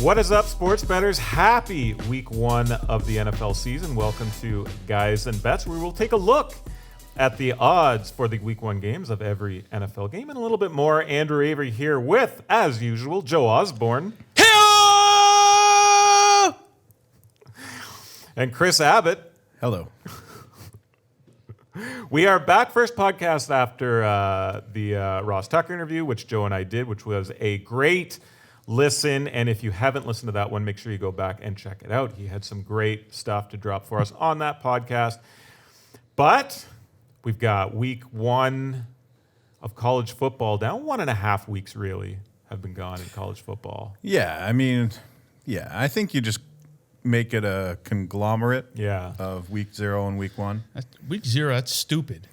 What is up, sports bettors? Happy week one of the NFL season. Welcome to Guys and Bets, where we'll take a look at the odds for the week one games of every NFL game and a little bit more. Andrew Avery here with, as usual, Joe Osborne. Hello! And Kris Abbott. Hello. We are back, first podcast after the Ross Tucker interview, which Joe and I did, which was a great listen. And if you haven't listened to that one, make sure you go back and check it out. He had some great stuff to drop for us on that podcast. But we've got week one of college football down. 1.5 weeks really have been gone in college football. I think you just make it a conglomerate of week 0 and week 1. Week 0, that's stupid.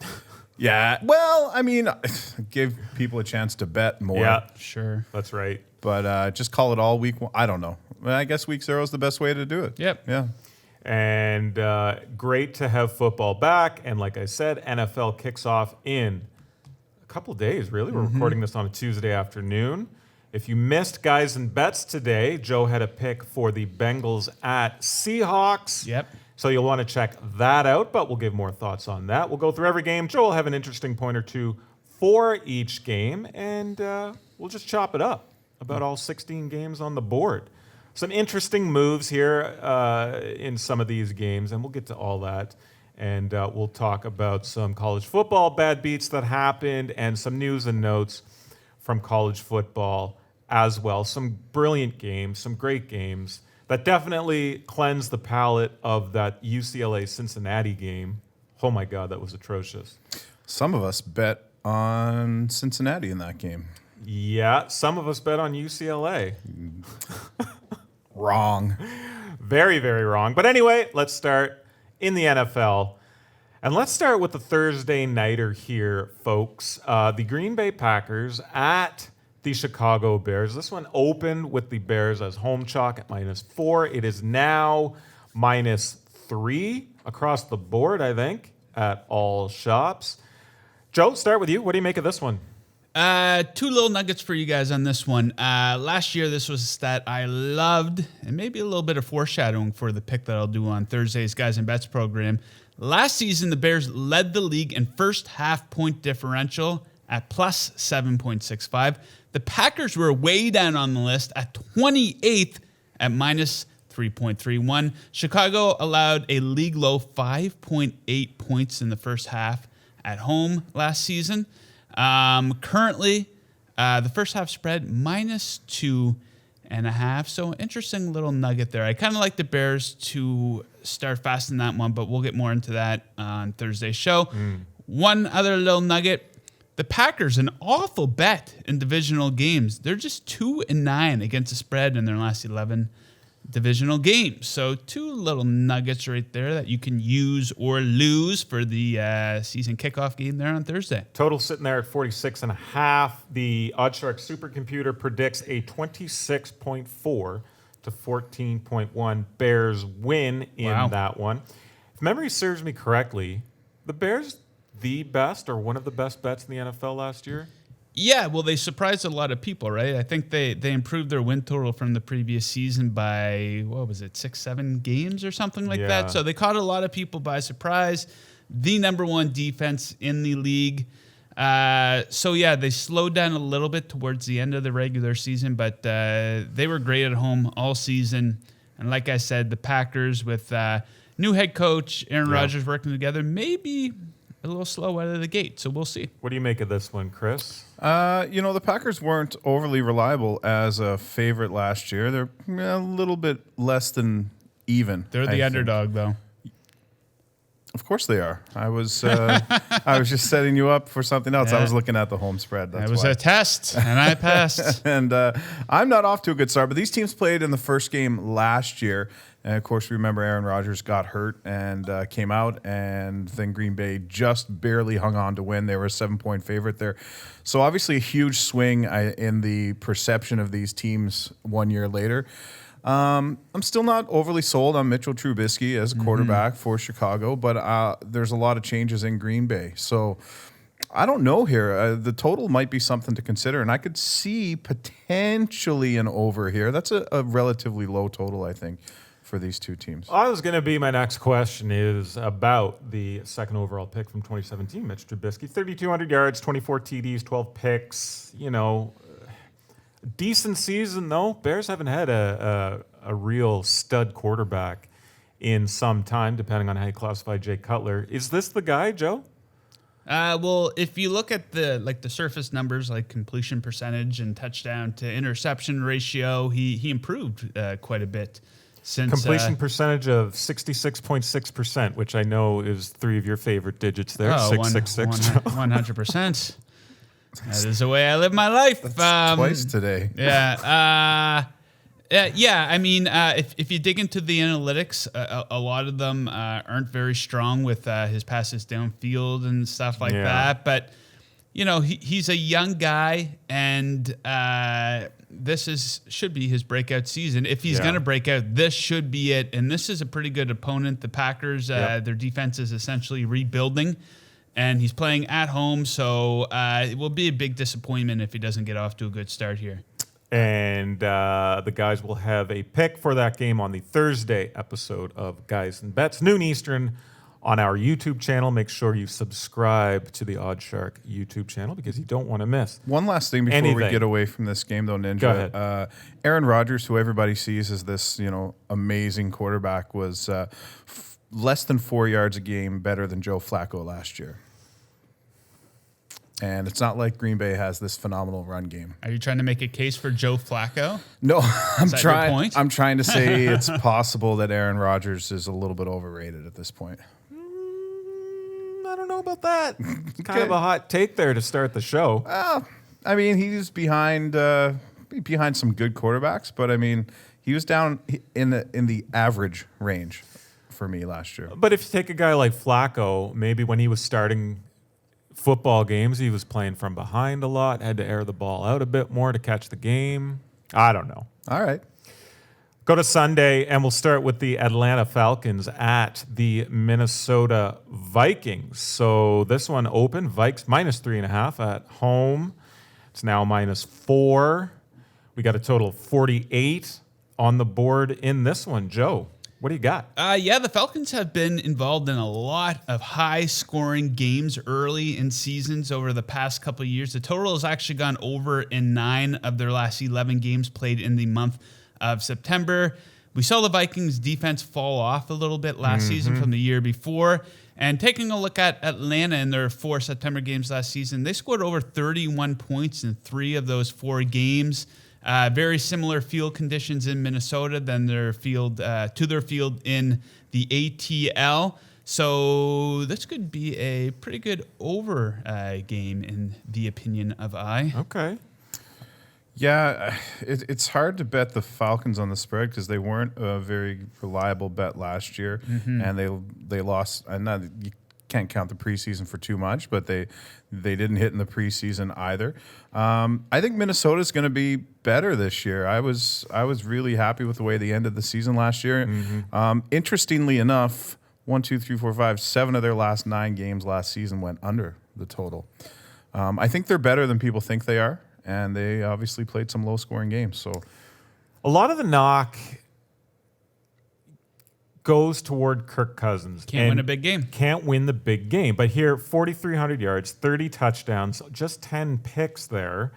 Yeah, well, I mean, give people a chance to bet more. Yeah, Sure. that's right. But just call it all week 1. I don't know. I guess week 0 is the best way to do it. Yep. Yeah. And great to have football back. And like I said, NFL kicks off in a couple of days, really. We're recording this on a Tuesday afternoon. If you missed Guys and Bets today, Joe had a pick for the Bengals at Seahawks. Yep. So you'll want to check that out, but we'll give more thoughts on that. We'll go through every game. Joe will have an interesting point or two for each game, and we'll just chop it up about all 16 games on the board. Some interesting moves here in some of these games, and we'll get to all that. And we'll talk about some college football bad beats that happened and some news and notes from college football as well. Some brilliant games, some great games that definitely cleansed the palate of that UCLA-Cincinnati game. Oh my God, that was atrocious. Some of us bet on Cincinnati in that game. Yeah, some of us bet on UCLA. Wrong. Very, very wrong. But anyway, let's start in the NFL. And let's start with the Thursday nighter here, folks. The Green Bay Packers at the Chicago Bears. This one opened with the Bears as home chalk at -4. It is now -3 across the board, I think, at all shops. Joe, start with you. What do you make of this one? Two little nuggets for you guys on this one. Last year, this was a stat I loved, and maybe a little bit of foreshadowing for the pick that I'll do on Thursday's Guys and Bets program. Last season, the Bears led the league in first half point differential at plus 7.65. The Packers were way down on the list at 28th at minus 3.31. Chicago allowed a league low 5.8 points in the first half at home last season. Currently, the first half spread -2.5. So interesting little nugget there. I kind of like the Bears to start fast in that one, but we'll get more into that on Thursday's show. One other little nugget. The Packers, an awful bet in divisional games. They're just 2-9 against the spread in their last 11 divisional games. So two little nuggets right there that you can use or lose for the season kickoff game there on Thursday. Total sitting there at 46.5. The OddsShark supercomputer predicts a 26.4 to 14.1 Bears win in that one. If memory serves me correctly, the Bears the best or one of the best bets in the NFL last year? Yeah, well, they surprised a lot of people, right? I think they improved their win total from the previous season by, 6-7 games or something like that. So they caught a lot of people by surprise. The number one defense in the league. They slowed down a little bit towards the end of the regular season, but they were great at home all season. And like I said, the Packers with new head coach Aaron Rodgers working together, maybe a little slow out of the gate, so we'll see. What do you make of this one, Kris? The Packers weren't overly reliable as a favorite last year. They're a little bit less than even. They're the underdog, though. Of course they are. I was just setting you up for something else. Yeah. I was looking at the home spread. That's It was why. a test, and I passed. And I'm not off to a good start, but these teams played in the first game last year. And, of course, remember Aaron Rodgers got hurt and came out, and then Green Bay just barely hung on to win. They were a 7-point favorite there. So, obviously, a huge swing in the perception of these teams 1 year later. I'm still not overly sold on Mitchell Trubisky as a quarterback for Chicago, but there's a lot of changes in Green Bay. So I don't know here. The total might be something to consider, and I could see potentially an over here. That's a relatively low total, I think, for these two teams. I was going to be, my next question is about the second overall pick from 2017, Mitch Trubisky. 3,200 yards, 24 TDs, 12 picks. Decent season, though. Bears haven't had a real stud quarterback in some time, depending on how you classify Jay Cutler. Is this the guy, Joe? Well, if you look at the surface numbers, like completion percentage and touchdown to interception ratio, he improved quite a bit since Completion percentage of 66.6%, which I know is three of your favorite digits there. 666. 100%. That is the way I live my life. Twice today. Yeah. Yeah, I mean, if you dig into the analytics, a lot of them aren't very strong with his passes downfield and stuff like that. But, he's a young guy, and this should be his breakout season. If he's going to break out, this should be it. And this is a pretty good opponent. The Packers, their defense is essentially rebuilding, and he's playing at home. So it will be a big disappointment if he doesn't get off to a good start here. And the guys will have a pick for that game on the Thursday episode of Guys and Bets, noon Eastern, on our YouTube channel. Make sure you subscribe to the Odd Shark YouTube channel because you don't want to miss One last thing before we get away from this game, though, Ninja. Go ahead. Aaron Rodgers, who everybody sees as this, amazing quarterback, was less than 4 yards a game better than Joe Flacco last year. And it's not like Green Bay has this phenomenal run game. Are you trying to make a case for Joe Flacco? No, I'm that your point? I'm trying to say it's possible that Aaron Rodgers is a little bit overrated at this point. I don't know about that. It's kind of a hot take there to start the show. I mean, he's behind some good quarterbacks, but I mean, he was down in the average range for me last year. But if you take a guy like Flacco, maybe when he was starting football games, he was playing from behind a lot, had to air the ball out a bit more to catch the game. I don't know. All right. Go to Sunday, and we'll start with the Atlanta Falcons at the Minnesota Vikings. So this one open, Vikes minus 3.5 at home. It's now minus 4. We got a total of 48 on the board in this one. Joe, what do you got? The Falcons have been involved in a lot of high-scoring games early in seasons over the past couple of years. The total has actually gone over in 9 of their last 11 games played in the month of September. We saw the Vikings defense fall off a little bit last season from the year before. And taking a look at Atlanta in their 4 September games last season, they scored over 31 points in 3 of those 4 games. Very similar field conditions in Minnesota than their field in the ATL. So this could be a pretty good over game in the opinion of I. Okay. Yeah, it's hard to bet the Falcons on the spread because they weren't a very reliable bet last year, and they lost. And you can't count the preseason for too much, but they didn't hit in the preseason either. I think Minnesota's going to be better this year. I was really happy with the way they ended the season last year. Interestingly enough, 1, 2, 3, 4, 5, 7 of their last 9 games last season went under the total. I think they're better than people think they are. And they obviously played some low-scoring games. So, a lot of the knock goes toward Kirk Cousins. Can't win a big game. Can't win the big game. But here, 4,300 yards, 30 touchdowns, just 10 picks there.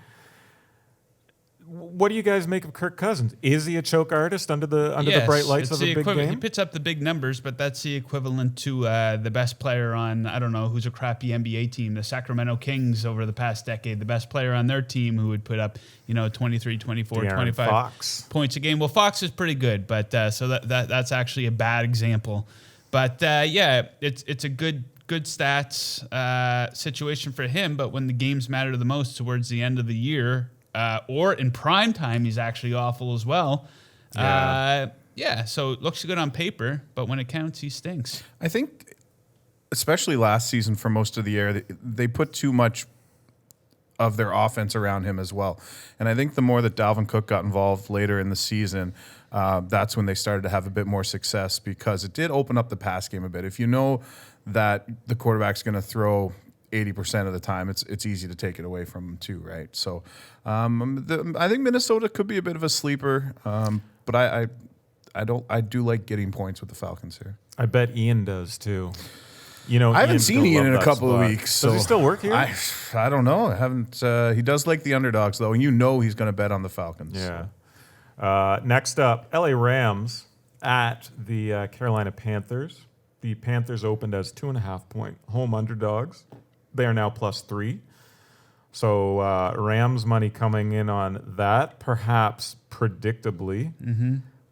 What do you guys make of Kirk Cousins? Is he a choke artist under the bright lights of a big game? He puts up the big numbers, but that's the equivalent to the best player on, I don't know, who's a crappy NBA team, the Sacramento Kings over the past decade. The best player on their team who would put up, 23, 24, De'Aaron 25 Fox. points a game. Well, Fox is pretty good, but so that's actually a bad example. But it's a good stats situation for him. But when the games matter the most towards the end of the year, or in prime time, he's actually awful as well. So it looks good on paper, but when it counts, he stinks. I think, especially last season for most of the year, they put too much of their offense around him as well. And I think the more that Dalvin Cook got involved later in the season, that's when they started to have a bit more success because it did open up the pass game a bit. If you know that the quarterback's going to throw 80% of the time, it's easy to take it away from them too, right? So I think Minnesota could be a bit of a sleeper, but I do like getting points with the Falcons here. I bet Ian does too. You know, I haven't Ian's seen gonna Ian love in a that couple of spot. weeks. Does he still work here? I don't know. I haven't. He does like the underdogs though, and you know he's going to bet on the Falcons. Yeah. Next up, LA Rams at the Carolina Panthers. The Panthers opened as 2.5-point home underdogs. They are now +3. So Rams money coming in on that, perhaps predictably.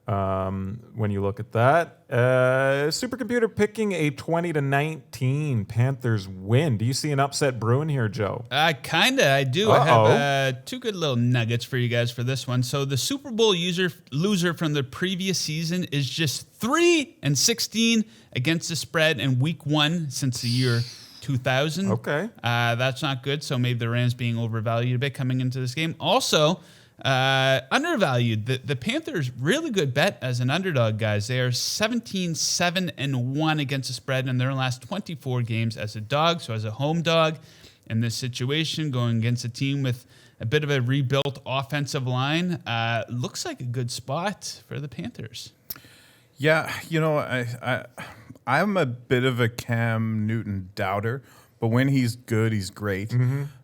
When you look at that, supercomputer picking a 20-19 Panthers win. Do you see an upset brewing here, Joe? Kinda, I do. I have two good little nuggets for you guys for this one. So the Super Bowl loser from the previous season is just 3-16 against the spread in Week 1 since the year 2000. Okay. That's not good. So maybe the Rams being overvalued a bit coming into this game. Also, undervalued. The Panthers, really good bet as an underdog, guys. They are 17-7-1 against the spread in their last 24 games as a dog. So as a home dog in this situation, going against a team with a bit of a rebuilt offensive line, looks like a good spot for the Panthers. Yeah, you know, I'm a bit of a Cam Newton doubter, but when he's good, he's great.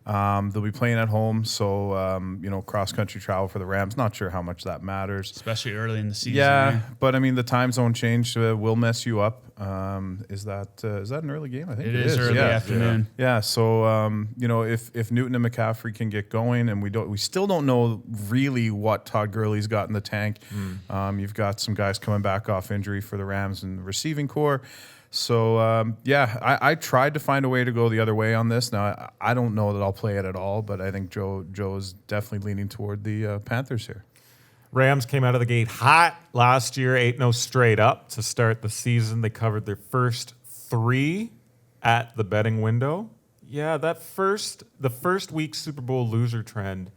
They'll be playing at home, so you know, cross-country travel for the Rams. Not sure how much that matters, Especially early in the season. Yeah, right? but I mean, the time zone change will mess you up. Is that an early game? I think It is early afternoon. Yeah, so you know, if Newton and McCaffrey can get going, and we still don't know really what Todd Gurley's got in the tank. You've got some guys coming back off injury for the Rams and the receiving core. So yeah, I tried to find a way to go the other way on this. Now I don't know that I'll play it at all, but I think Joe is definitely leaning toward the Panthers here. Rams came out of the gate hot last year, 8-0 straight up to start the season. They covered their first 3 at the betting window. Yeah, the first week Super Bowl loser trend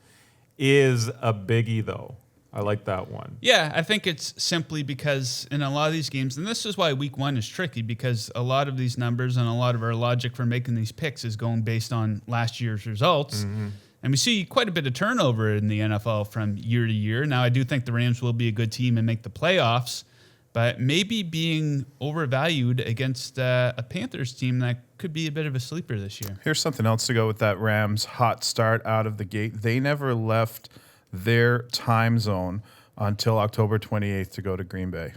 is a biggie, though. I like that one. Yeah, I think it's simply because in a lot of these games, and this is why Week 1 is tricky, because a lot of these numbers and a lot of our logic for making these picks is going based on last year's results. And we see quite a bit of turnover in the NFL from year to year. Now, I do think the Rams will be a good team and make the playoffs, but maybe being overvalued against a Panthers team that could be a bit of a sleeper this year. Here's something else to go with that Rams hot start out of the gate. They never left their time zone until October 28th to go to Green Bay.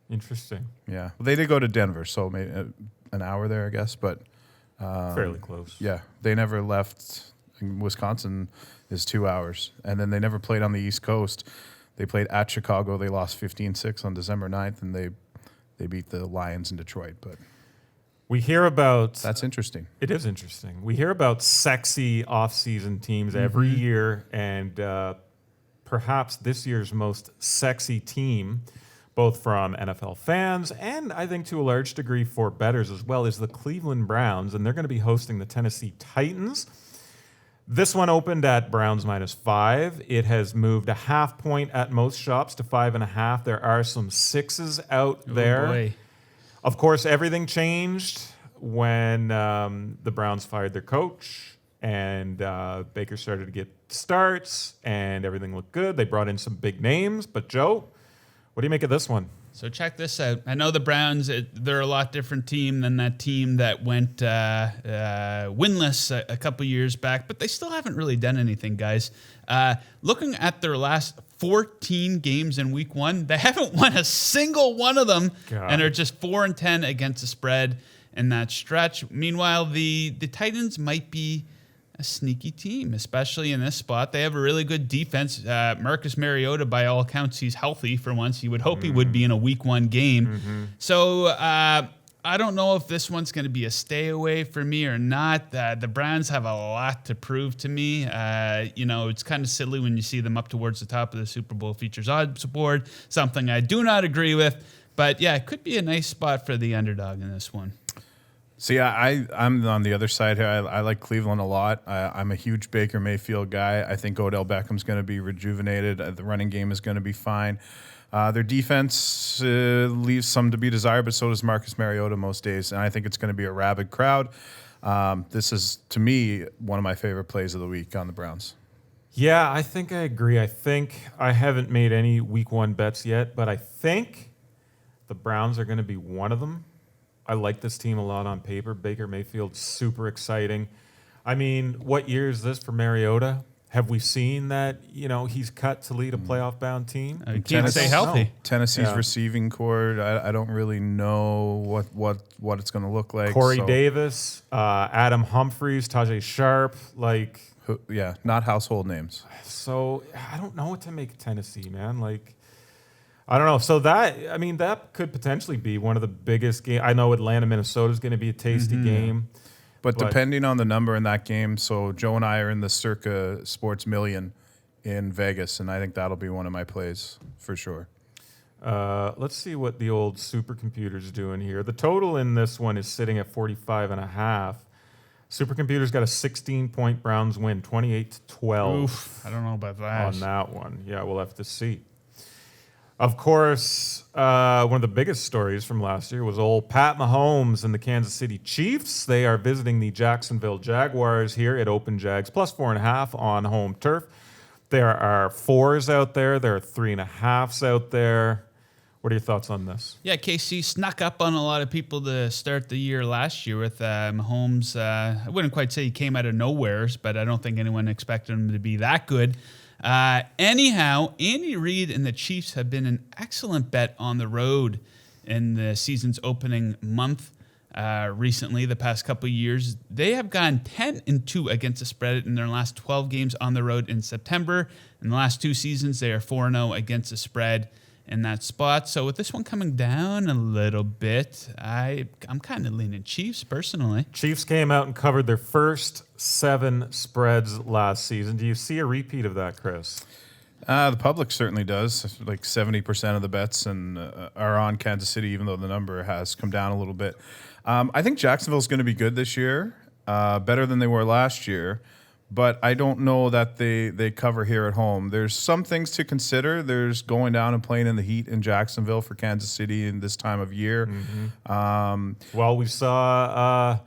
Interesting. Yeah. Well, they did go to Denver, so maybe an hour there, I guess, but Fairly close. yeah, they never left. Wisconsin is 2 hours, and then they never played on the East Coast. They played at Chicago. They lost 15-6 on December 9th, and they beat the Lions in Detroit. But We hear about... that's interesting. It is interesting. We hear about sexy off-season teams every year, and perhaps this year's most sexy team, both from NFL fans and I think to a large degree for bettors as well, is the Cleveland Browns, and they're going to be hosting the Tennessee Titans. This one opened at Browns -5. It has moved a half point at most shops to 5.5. There are some 6s out there. Boy. Of course, everything changed when the Browns fired their coach and Baker started to get starts and everything looked good. They brought in some big names. But, Joe, what do you make of this one? So check this out. I know the Browns, they're a lot different team than that team that went winless a couple years back, but they still haven't really done anything, guys. Looking at their last 14 games in Week 1, they haven't won a single one of them, and are just 4-10 against the spread in that stretch. Meanwhile, the Titans might be a sneaky team, especially in this spot. They have a really good defense. Marcus Mariota, by all accounts, he's healthy for once. You would hope he would be in a Week 1 game. So I don't know if this one's going to be a stay away for me or not. The Browns have a lot to prove to me. You know, it's kind of silly when you see them up towards the top of the Super Bowl features odds board, something I do not agree with. But yeah, it could be a nice spot for the underdog in this one. See, I'm on the other side here. I like Cleveland a lot. I'm a huge Baker Mayfield guy. I think Odell Beckham's going to be rejuvenated. The running game is going to be fine. Their defense leaves some to be desired, but so does Marcus Mariota most days. And I think it's going to be a rabid crowd. This is, to me, one of my favorite plays of the week on the Browns. Yeah, I think I agree. I think I haven't made any week one bets yet, but I think the Browns are going to be one of them. I like this team a lot on paper. Baker Mayfield's super exciting. I mean, what year is this for Mariota? Have we seen that, he's cut to lead a playoff-bound team? You can't stay healthy. Tennessee's Yeah. receiving core, I don't really know what it's going to look like. Corey Davis, Adam Humphries, Tajay Sharp, not household names. So I don't know what to make of Tennessee, man. I don't know. So that could potentially be one of the biggest games. I know Atlanta, Minnesota is going to be a tasty game. But depending on the number in that game, so Joe and I are in the Circa Sports Million in Vegas, and I think that'll be one of my plays for sure. Let's see what the old supercomputer's doing here. The total in this one is sitting at 45.5. Supercomputer's got a 16-point Browns win, 28-12. Oof, I don't know about that. On that one. Yeah, we'll have to see. Of course, one of the biggest stories from last year was old Pat Mahomes and the Kansas City Chiefs. They are visiting the Jacksonville Jaguars here at Open Jags, plus 4.5 on home turf. There are 4s out there. There are 3.5s out there. What are your thoughts on this? Yeah, KC snuck up on a lot of people to start the year last year with Mahomes. I wouldn't quite say he came out of nowheres, but I don't think anyone expected him to be that good. Anyhow, Andy Reid and the Chiefs have been an excellent bet on the road in the season's opening month. Recently, the past couple of years, they have gone 10-2 against the spread in their last 12 games on the road in September. In the last 2 seasons, they are 4-0 against the spread in that spot. So with this one coming down a little bit, I'm kind of leaning Chiefs personally. Chiefs came out and covered their first 7 spreads last season. Do you see a repeat of that, Chris? The public certainly does. Like 70% of the bets are on Kansas City, even though the number has come down a little bit. I think Jacksonville's going to be good this year, better than they were last year. But I don't know that they cover here at home. There's some things to consider. There's going down and playing in the heat in Jacksonville for Kansas City in this time of year. Well, we saw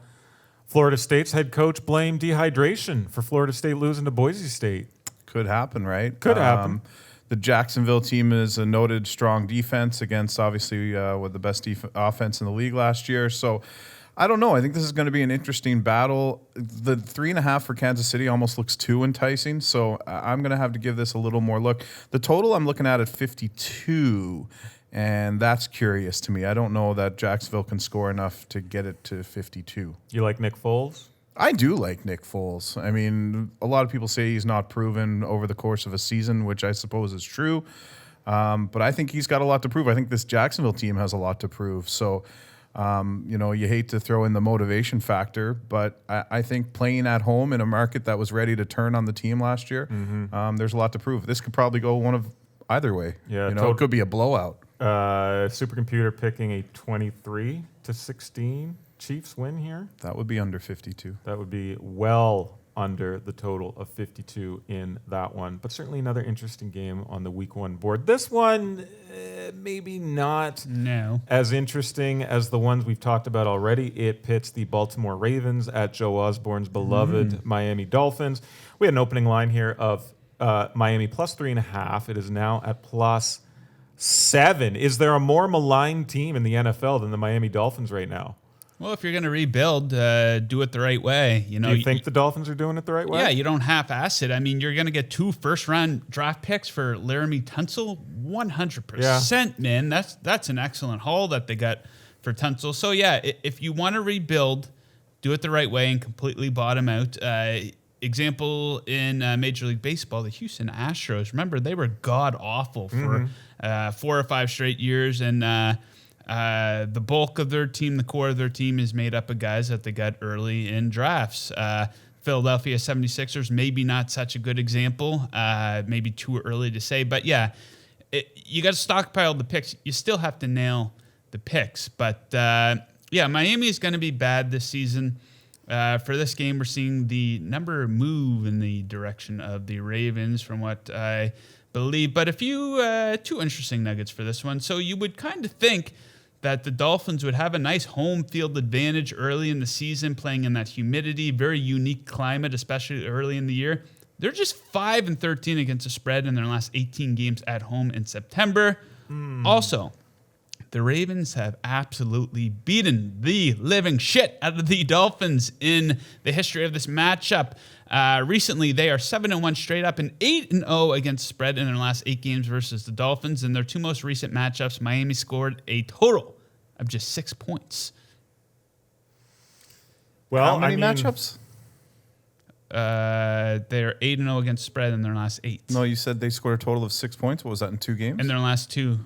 Florida State's head coach blame dehydration for Florida State losing to Boise State. Could happen, right? Could happen. The Jacksonville team is a noted strong defense against, obviously, with the best offense in the league last year. So I don't know. I think this is going to be an interesting battle. The 3.5 for Kansas City almost looks too enticing, so I'm going to have to give this a little more look. The total I'm looking at 52, and that's curious to me. I don't know that Jacksonville can score enough to get it to 52. You like Nick Foles? I do like Nick Foles. I mean, a lot of people say he's not proven over the course of a season, which I suppose is true. But I think he's got a lot to prove. I think this Jacksonville team has a lot to prove. So, you hate to throw in the motivation factor, but I think playing at home in a market that was ready to turn on the team last year, there's a lot to prove. This could probably go one of either way. Yeah, it could be a blowout. Supercomputer picking a 23-16 Chiefs win here. That would be under 52. That would be well under the total of 52 in that one. But certainly another interesting game on the week one board. This one, maybe not as interesting as the ones we've talked about already. It pits the Baltimore Ravens at Joe Osborne's beloved Miami Dolphins. We had an opening line here of Miami plus 3.5. It is now at plus 7. Is there a more maligned team in the NFL than the Miami Dolphins right now? Well, if you're going to rebuild, do it the right way. Do you think the Dolphins are doing it the right way? Yeah, you don't half-ass it. I mean, you're going to get 2 first-round draft picks for Laramie Tunsil, 100%, man. That's an excellent haul that they got for Tunsil. So, yeah, if you want to rebuild, do it the right way and completely bottom out. Example in Major League Baseball, the Houston Astros. Remember, they were god-awful for 4 or 5 straight years, and the bulk of their team, the core of their team, is made up of guys that they got early in drafts. Philadelphia 76ers, maybe not such a good example, maybe too early to say. But, yeah, you got to stockpile the picks. You still have to nail the picks. But, Miami is going to be bad this season. For this game, we're seeing the number move in the direction of the Ravens from what I believe. But a few 2 interesting nuggets for this one. So you would kind of think that the Dolphins would have a nice home field advantage early in the season, playing in that humidity, very unique climate, especially early in the year. They're just 5-13 against the spread in their last 18 games at home in September. Also, the Ravens have absolutely beaten the living shit out of the Dolphins in the history of this matchup. Recently, they are 7-1 straight up and 8-0 against spread in their last 8 games versus the Dolphins. In their 2 most recent matchups, Miami scored a total of just 6 points. Well, How many matchups? They're 8-0 against spread in their last 8. No, you said they scored a total of 6 points. What was that in 2 games? In their last 2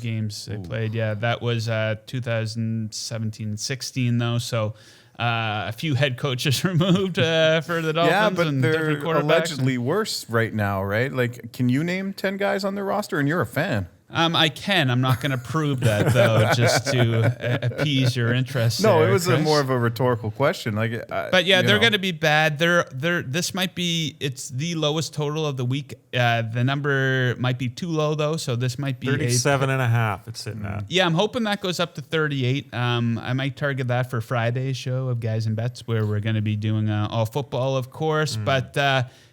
games they played. Yeah, that was 2017-16, though. So a few head coaches removed for the Dolphins. Yeah, but and they're different quarterbacks. allegedly worse right now, right? Like, can you name 10 guys on their roster? And you're a fan. I can. I'm not going to prove that, though, just to appease your interest. No, there, it was Chris. more of a rhetorical question. Like, But yeah, they're going to be bad. This might be, it's the lowest total of the week. The number might be too low, though, so this might be 37.5 it's sitting at. Yeah, I'm hoping that goes up to 38. I might target that for Friday's show of Guys and Bets, where we're going to be doing all football, of course. But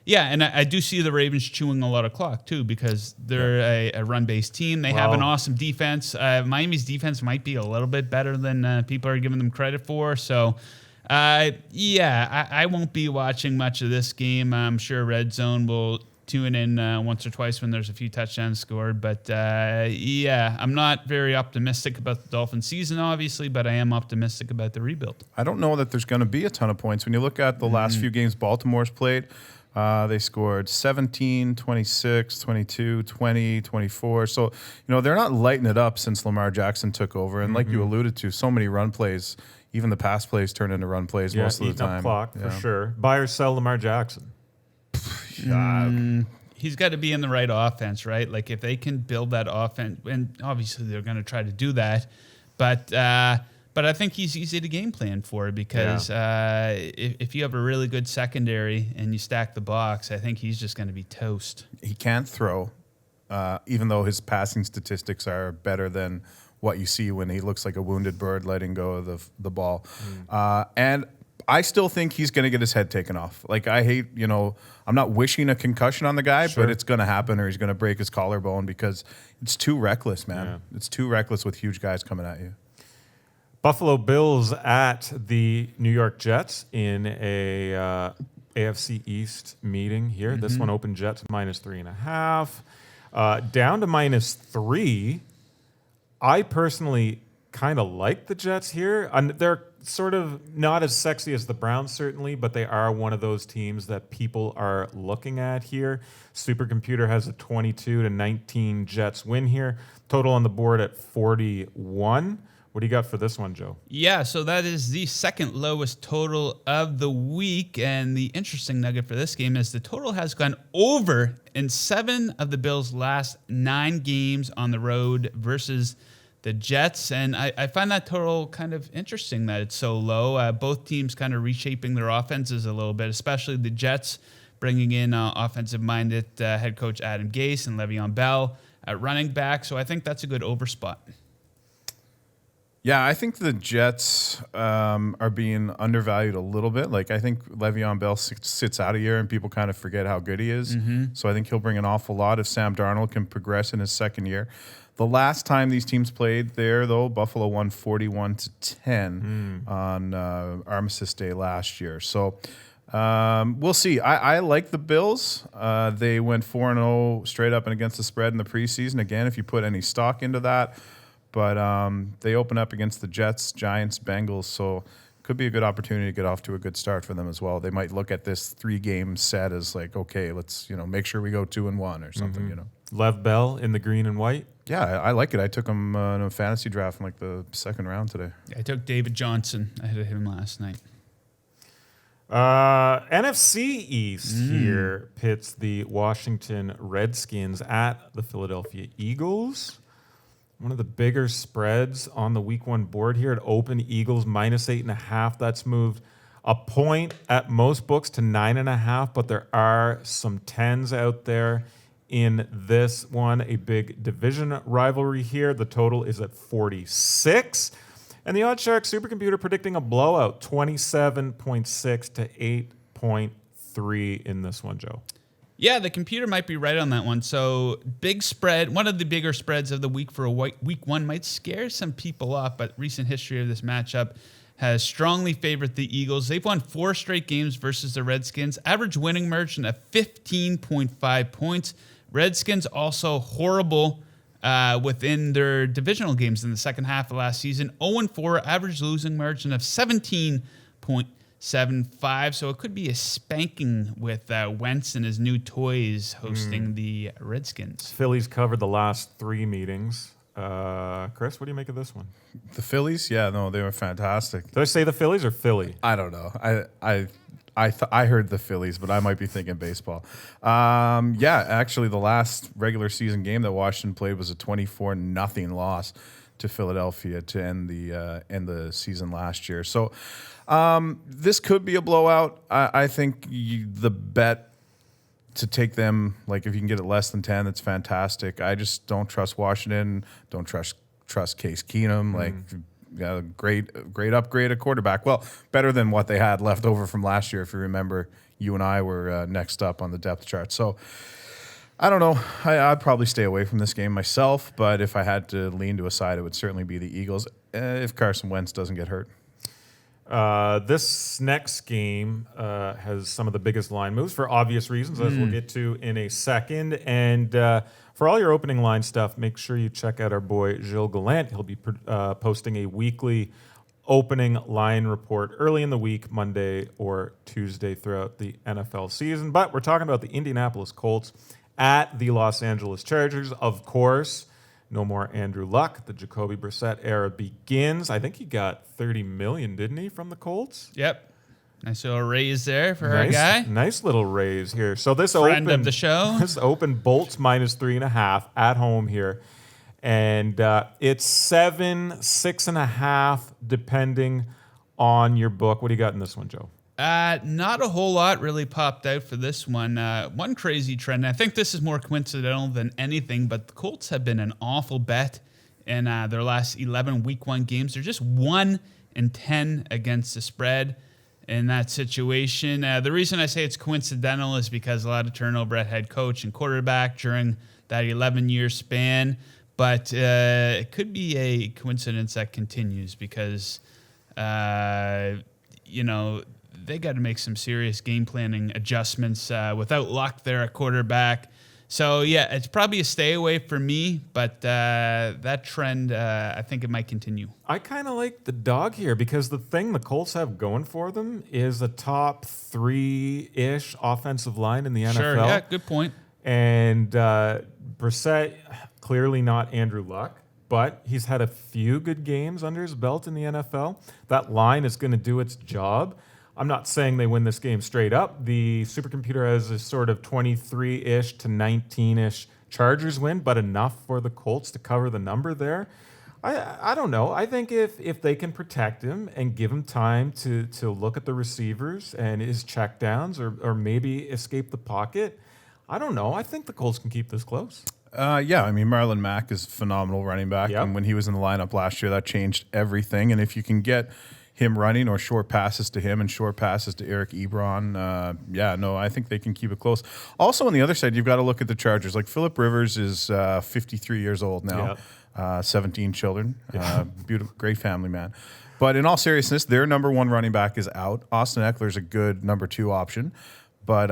yeah, and I do see the Ravens chewing a lot of clock, too, because they're a run-based team. They have an awesome defense. Miami's defense might be a little bit better than people are giving them credit for. So, yeah, I won't be watching much of this game. I'm sure Red Zone will tune in once or twice when there's a few touchdowns scored. But, yeah, I'm not very optimistic about the Dolphins season, obviously, but I am optimistic about the rebuild. I don't know that there's going to be a ton of points. When you look at the last few games Baltimore's played, they scored 17, 26, 22, 20, 24. So, they're not lighting it up since Lamar Jackson took over. And like you alluded to, so many run plays, even the pass plays turn into run plays most of the time. Up clock, for sure. Buy or sell Lamar Jackson. He's got to be in the right offense, right? Like, if they can build that offense, and obviously they're going to try to do that, but I think he's easy to game plan for because if you have a really good secondary and you stack the box, I think he's just going to be toast. He can't throw, even though his passing statistics are better than what you see when he looks like a wounded bird letting go of the ball. And I still think he's going to get his head taken off. Like, I hate, I'm not wishing a concussion on the guy, but it's going to happen or he's going to break his collarbone because it's too reckless, man. Yeah. It's too reckless with huge guys coming at you. Buffalo Bills at the New York Jets in a AFC East meeting here. This one opened Jets -3.5. Down to -3. I personally kind of like the Jets here. They're sort of not as sexy as the Browns, certainly, but they are one of those teams that people are looking at here. Supercomputer has a 22-19 Jets win here. Total on the board at 41. What do you got for this one, Joe? Yeah, so that is the second lowest total of the week. And the interesting nugget for this game is the total has gone over in 7 of the Bills' last 9 games on the road versus the Jets. And I find that total kind of interesting that it's so low. Both teams kind of reshaping their offenses a little bit, especially the Jets bringing in offensive-minded head coach Adam Gase and Le'Veon Bell at running back. So I think that's a good over spot. Yeah, I think the Jets are being undervalued a little bit. Like, I think Le'Veon Bell sits out a year and people kind of forget how good he is. So I think he'll bring an awful lot if Sam Darnold can progress in his second year. The last time these teams played there, though, Buffalo won 41-10 on Armistice Day last year. So we'll see. I like the Bills. They went 4-0 straight up and against the spread in the preseason. Again, if you put any stock into that. But they open up against the Jets, Giants, Bengals, so could be a good opportunity to get off to a good start for them as well. They might look at this 3-game set as like, okay, let's make sure we go 2-1 or something. Lev Bell in the green and white. Yeah, I like it. I took him in a fantasy draft in like the second round today. I took David Johnson. I hit him last night. NFC East here pits the Washington Redskins at the Philadelphia Eagles. One of the bigger spreads on the week 1 board here. It opened Eagles -8.5. That's moved a point at most books to 9.5, but there are some 10s out there in this one, a big division rivalry here. The total is at 46. And the OddsShark supercomputer predicting a blowout, 27.6 to 8.3 in this one, Joe. Yeah, the computer might be right on that one. So big spread, one of the bigger spreads of the week for a week one might scare some people off, but recent history of this matchup has strongly favored the Eagles. They've won 4 straight games versus the Redskins. Average winning margin of 15.5 points. Redskins also horrible within their divisional games in the second half of last season. 0-4, average losing margin of 17.75. So it could be a spanking with Wentz and his new toys hosting the Redskins. Phillies covered the last 3 meetings. Chris, what do you make of this one? The Phillies, yeah, no, they were fantastic. Did I say the Phillies or Philly? I don't know. I heard the Phillies, but I might be thinking baseball. Yeah, actually, the last regular season game that Washington played was a 24-0 loss to Philadelphia to end the season last year. So this could be a blowout. I think the bet to take them, like if you can get it less than 10, that's fantastic. I just don't trust Washington. Don't trust Case Keenum. Like, yeah, great upgrade at quarterback. Well, better than what they had left over from last year. If you remember, you and I were next up on the depth chart. So I don't know. I'd probably stay away from this game myself. But if I had to lean to a side, it would certainly be the Eagles if Carson Wentz doesn't get hurt. This next game has some of the biggest line moves for obvious reasons, as we'll get to in a second. And for all your opening line stuff, make sure you check out our boy Gilles Gallant. He'll be posting a weekly opening line report early in the week, Monday or Tuesday throughout the NFL season. But we're talking about the Indianapolis Colts at the Los Angeles Chargers, of course. No more Andrew Luck. The Jacoby Brissett era begins. I think he got $30 million, didn't he, from the Colts? Yep. Nice little raise there for our guy. Nice little raise here. So this friend of the show. This open Bolts -3.5 at home here. And it's 7, 6.5, depending on your book. What do you got in this one, Joe? Not a whole lot really popped out for this one. One crazy trend, and I think this is more coincidental than anything, but the Colts have been an awful bet in their last 11 week 1 games. They're just 1-10 against the spread in that situation. The reason I say it's coincidental is because a lot of turnover at head coach and quarterback during that 11-year span, but it could be a coincidence that continues because, they got to make some serious game planning adjustments without Luck there at quarterback. So, yeah, it's probably a stay away for me, but that trend, I think it might continue. I kind of like the dog here because the thing the Colts have going for them is a top 3-ish offensive line in the NFL. Sure, yeah, good point. And Brissett, clearly not Andrew Luck, but he's had a few good games under his belt in the NFL. That line is going to do its job. I'm not saying they win this game straight up. The supercomputer has a sort of 23-ish to 19-ish Chargers win, but enough for the Colts to cover the number there. I don't know. I think if they can protect him and give him time to look at the receivers and his checkdowns or maybe escape the pocket, I don't know. I think the Colts can keep this close. Yeah, I mean, Marlon Mack is a phenomenal running back. Yep. And when he was in the lineup last year, that changed everything. And if you can get him running or short passes to him and short passes to Eric Ebron, I think they can keep it close. Also, on the other side, you've got to look at the Chargers. Like, Phillip Rivers is 53 years old now, 17 children, beautiful, great family man. But in all seriousness, their number 1 running back is out. Austin Eckler's a good number 2 option. But,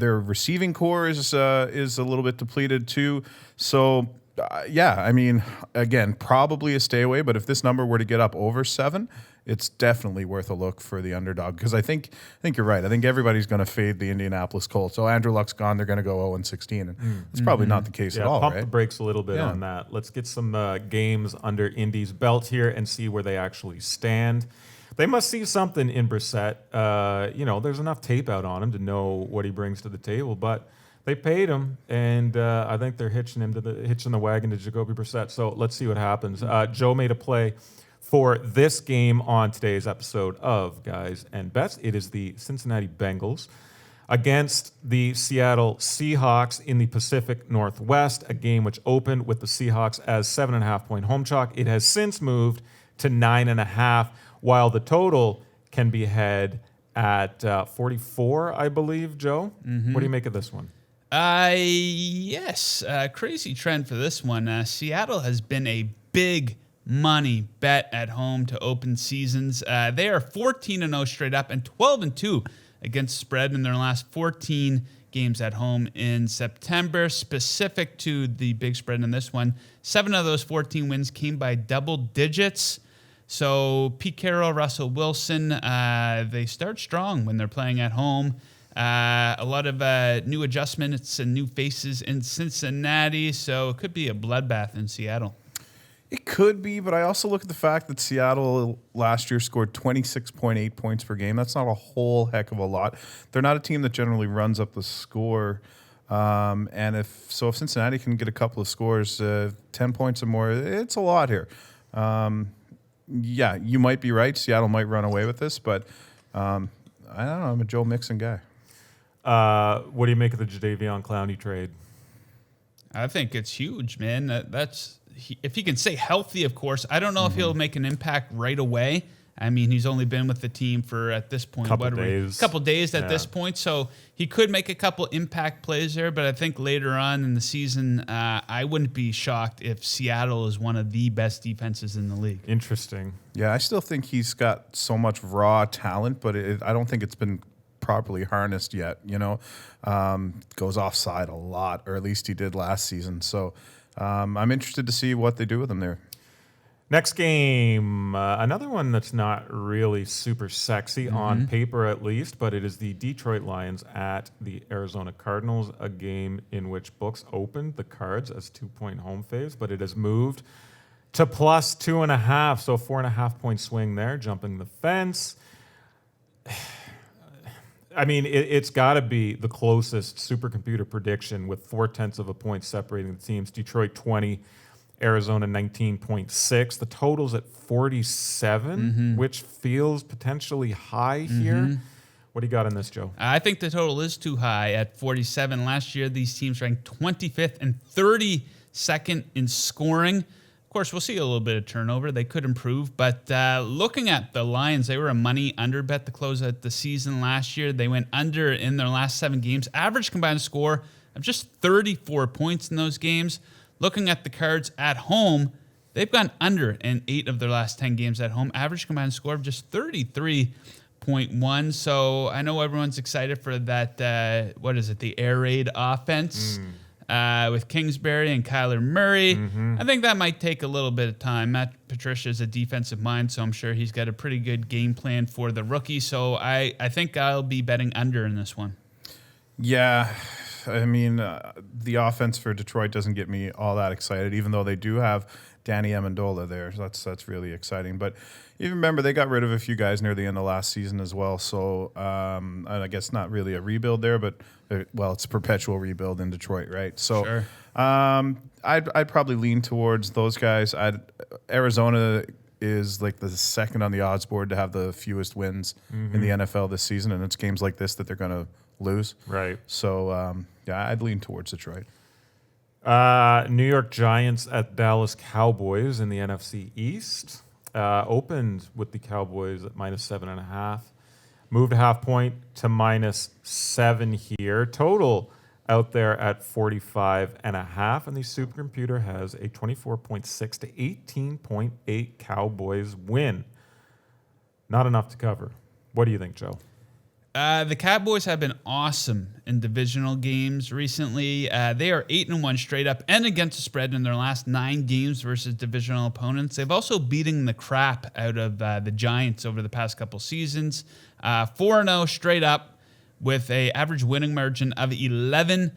their receiving core is a little bit depleted too. So, I mean, again, probably a stay away. But if this number were to get up over 7, it's definitely worth a look for the underdog because I think you're right. I think everybody's going to fade the Indianapolis Colts. So Andrew Luck's gone. They're going to go 0-16. And it's probably not the case at all, pump right? the brakes a little bit on that. Let's get some games under Indy's belt here and see where they actually stand. They must see something in Brissett. There's enough tape out on him to know what he brings to the table, but they paid him, and I think they're hitching the wagon to Jacoby Brissett. So let's see what happens. Joe made a play for this game on today's episode of Guys and Bets. It is the Cincinnati Bengals against the Seattle Seahawks in the Pacific Northwest, a game which opened with the Seahawks as 7.5-point home chalk. It has since moved to 9.5, while the total can be had at 44, I believe, Joe. What do you make of this one? Yes, crazy trend for this one. Seattle has been a big money bet at home to open seasons. They are 14-0 straight up and 12-2 against spread in their last 14 games at home in September. Specific to the big spread in this one, 7 of those 14 wins came by double digits. So Pete Carroll, Russell Wilson, they start strong when they're playing at home. A lot of new adjustments and new faces in Cincinnati, so it could be a bloodbath in Seattle. It could be, but I also look at the fact that Seattle last year scored 26.8 points per game. That's not a whole heck of a lot. They're not a team that generally runs up the score. And if Cincinnati can get a couple of scores, 10 points or more, it's a lot here. Yeah, you might be right. Seattle might run away with this, but I don't know. I'm a Joe Mixon guy. What do you make of the Jadeveon Clowney trade? I think it's huge, man. If he can stay healthy, of course. I don't know if he'll make an impact right away. I mean, he's only been with the team for, at this point, couple days at this point. So he could make a couple impact plays there, but I think later on in the season, I wouldn't be shocked if Seattle is one of the best defenses in the league. Interesting. Yeah, I still think he's got so much raw talent, but I don't think it's been properly harnessed yet. Goes offside a lot, or at least he did last season. So I'm interested to see what they do with him there. Next game, another one that's not really super sexy on paper at least, but it is the Detroit Lions at the Arizona Cardinals, a game in which books opened the Cards as 2-point home faves, but it has moved to plus 2.5, so 4.5-point swing there, jumping the fence. I mean, it's got to be the closest supercomputer prediction with 0.4 of a point separating the teams. Detroit 20, Arizona 19.6. The total's at 47, which feels potentially high here. What do you got on this, Joe? I think the total is too high at 47. Last year, these teams ranked 25th and 32nd in scoring. Of course, we'll see a little bit of turnover. They could improve. But looking at the Lions, they were a money under bet to close out the season last year. They went under in their last 7 games. Average combined score of just 34 points in those games. Looking at the Cards at home, they've gone under in 8 of their last 10 games at home. Average combined score of just 33.1. So I know everyone's excited for that, the air raid offense. With Kingsbury and Kyler Murray. I think that might take a little bit of time. Matt Patricia is a defensive mind, so I'm sure he's got a pretty good game plan for the rookie. So I think I'll be betting under in this one. Yeah, I mean, the offense for Detroit doesn't get me all that excited, even though they do have Danny Amendola there. So that's really exciting. But you remember they got rid of a few guys near the end of last season as well. So I guess not really a rebuild there, but it's a perpetual rebuild in Detroit, right? So Sure. I'd probably lean towards those guys. Arizona is like the second on the odds board to have the fewest wins in the NFL this season, and it's games like this that they're going to lose. Right. So I'd lean towards Detroit. New York Giants at Dallas Cowboys in the NFC East. Opened with the Cowboys at minus 7.5. Moved a half point to minus 7 here. Total out there at 45.5. And the supercomputer has a 24.6 to 18.8 Cowboys win. Not enough to cover. What do you think, Joe? The Cowboys have been awesome in divisional games recently. They are 8-1 straight up and against the spread in their last 9 games versus divisional opponents. They've also beaten the crap out of the Giants over the past couple seasons. 4-0 straight up with an average winning margin of 11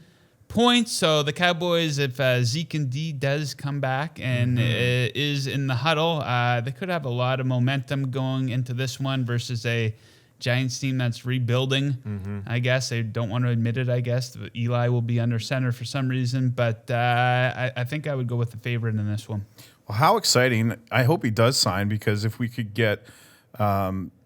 points. So the Cowboys, if Zeke and D does come back and is in the huddle, they could have a lot of momentum going into this one versus a Giants team that's rebuilding. I guess they don't want to admit it. I guess Eli will be under center for some reason, but I think I would go with the favorite in this one. Well, how exciting! I hope he does sign, because if we could get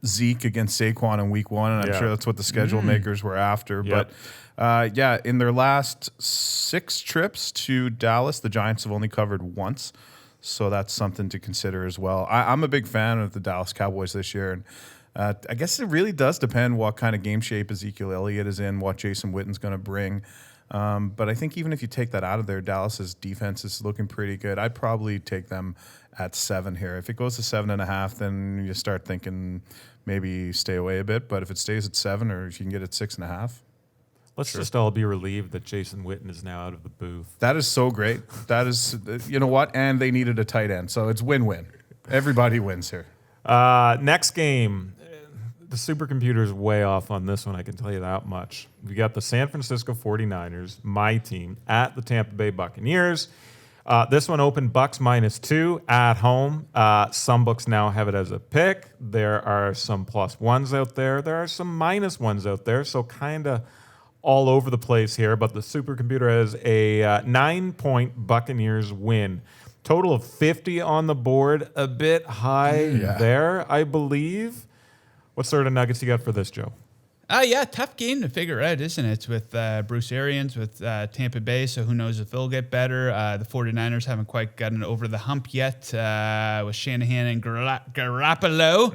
Zeke against Saquon in week 1, and I'm sure that's what the schedule makers were after. Yep. But in their last 6 trips to Dallas, the Giants have only covered once. So that's something to consider as well. I'm a big fan of the Dallas Cowboys this year. And I guess it really does depend what kind of game shape Ezekiel Elliott is in, what Jason Witten's going to bring. But I think even if you take that out of there, Dallas's defense is looking pretty good. I'd probably take them at 7 here. If it goes to 7.5, then you start thinking maybe stay away a bit. But if it stays at 7, or if you can get it 6.5. Let's just all be relieved that Jason Witten is now out of the booth. That is so great. That is, you know what? And they needed a tight end. So it's win-win. Everybody wins here. Next game. The supercomputer is way off on this one, I can tell you that much. We got the San Francisco 49ers, my team, at the Tampa Bay Buccaneers. This one opened Bucks -2 at home. Some books now have it as a pick. There are some +1s out there. There are some -1s out there. So kind of all over the place here. But the supercomputer has a 9-point Buccaneers win. Total of 50 on the board. A bit high there, I believe. What sort of nuggets you got for this, Joe? Tough game to figure out, isn't it? It's with Bruce Arians, with Tampa Bay, so who knows if they'll get better. The 49ers haven't quite gotten over the hump yet with Shanahan and Garoppolo.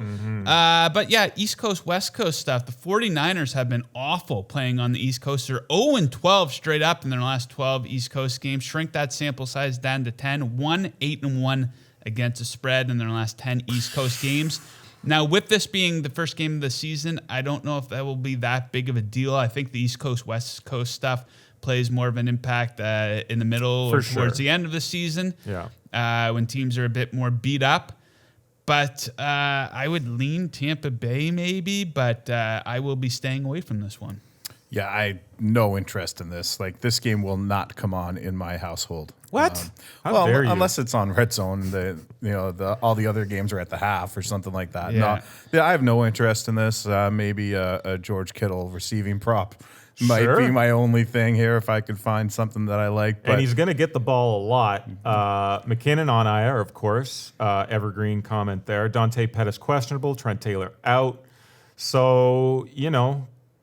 But yeah, East Coast, West Coast stuff. The 49ers have been awful playing on the East Coast. They're 0-12 straight up in their last 12 East Coast games. Shrink that sample size down to 10. 1-8-1 against the spread in their last 10 East Coast games. Now, with this being the first game of the season, I don't know if that will be that big of a deal. I think the East Coast, West Coast stuff plays more of an impact in the middle or towards the end of the season when teams are a bit more beat up. But I would lean Tampa Bay maybe, but I will be staying away from this one. Yeah, I no interest in this. Like, this game will not come on in my household. What? Well, unless it's on Red Zone, all the other games are at the half or something like that. Yeah. I have no interest in this. Maybe a George Kittle receiving prop might be my only thing here if I could find something that I like. But And he's going to get the ball a lot. McKinnon on IR, of course. Evergreen comment there. Dante Pettis questionable. Trent Taylor out. So,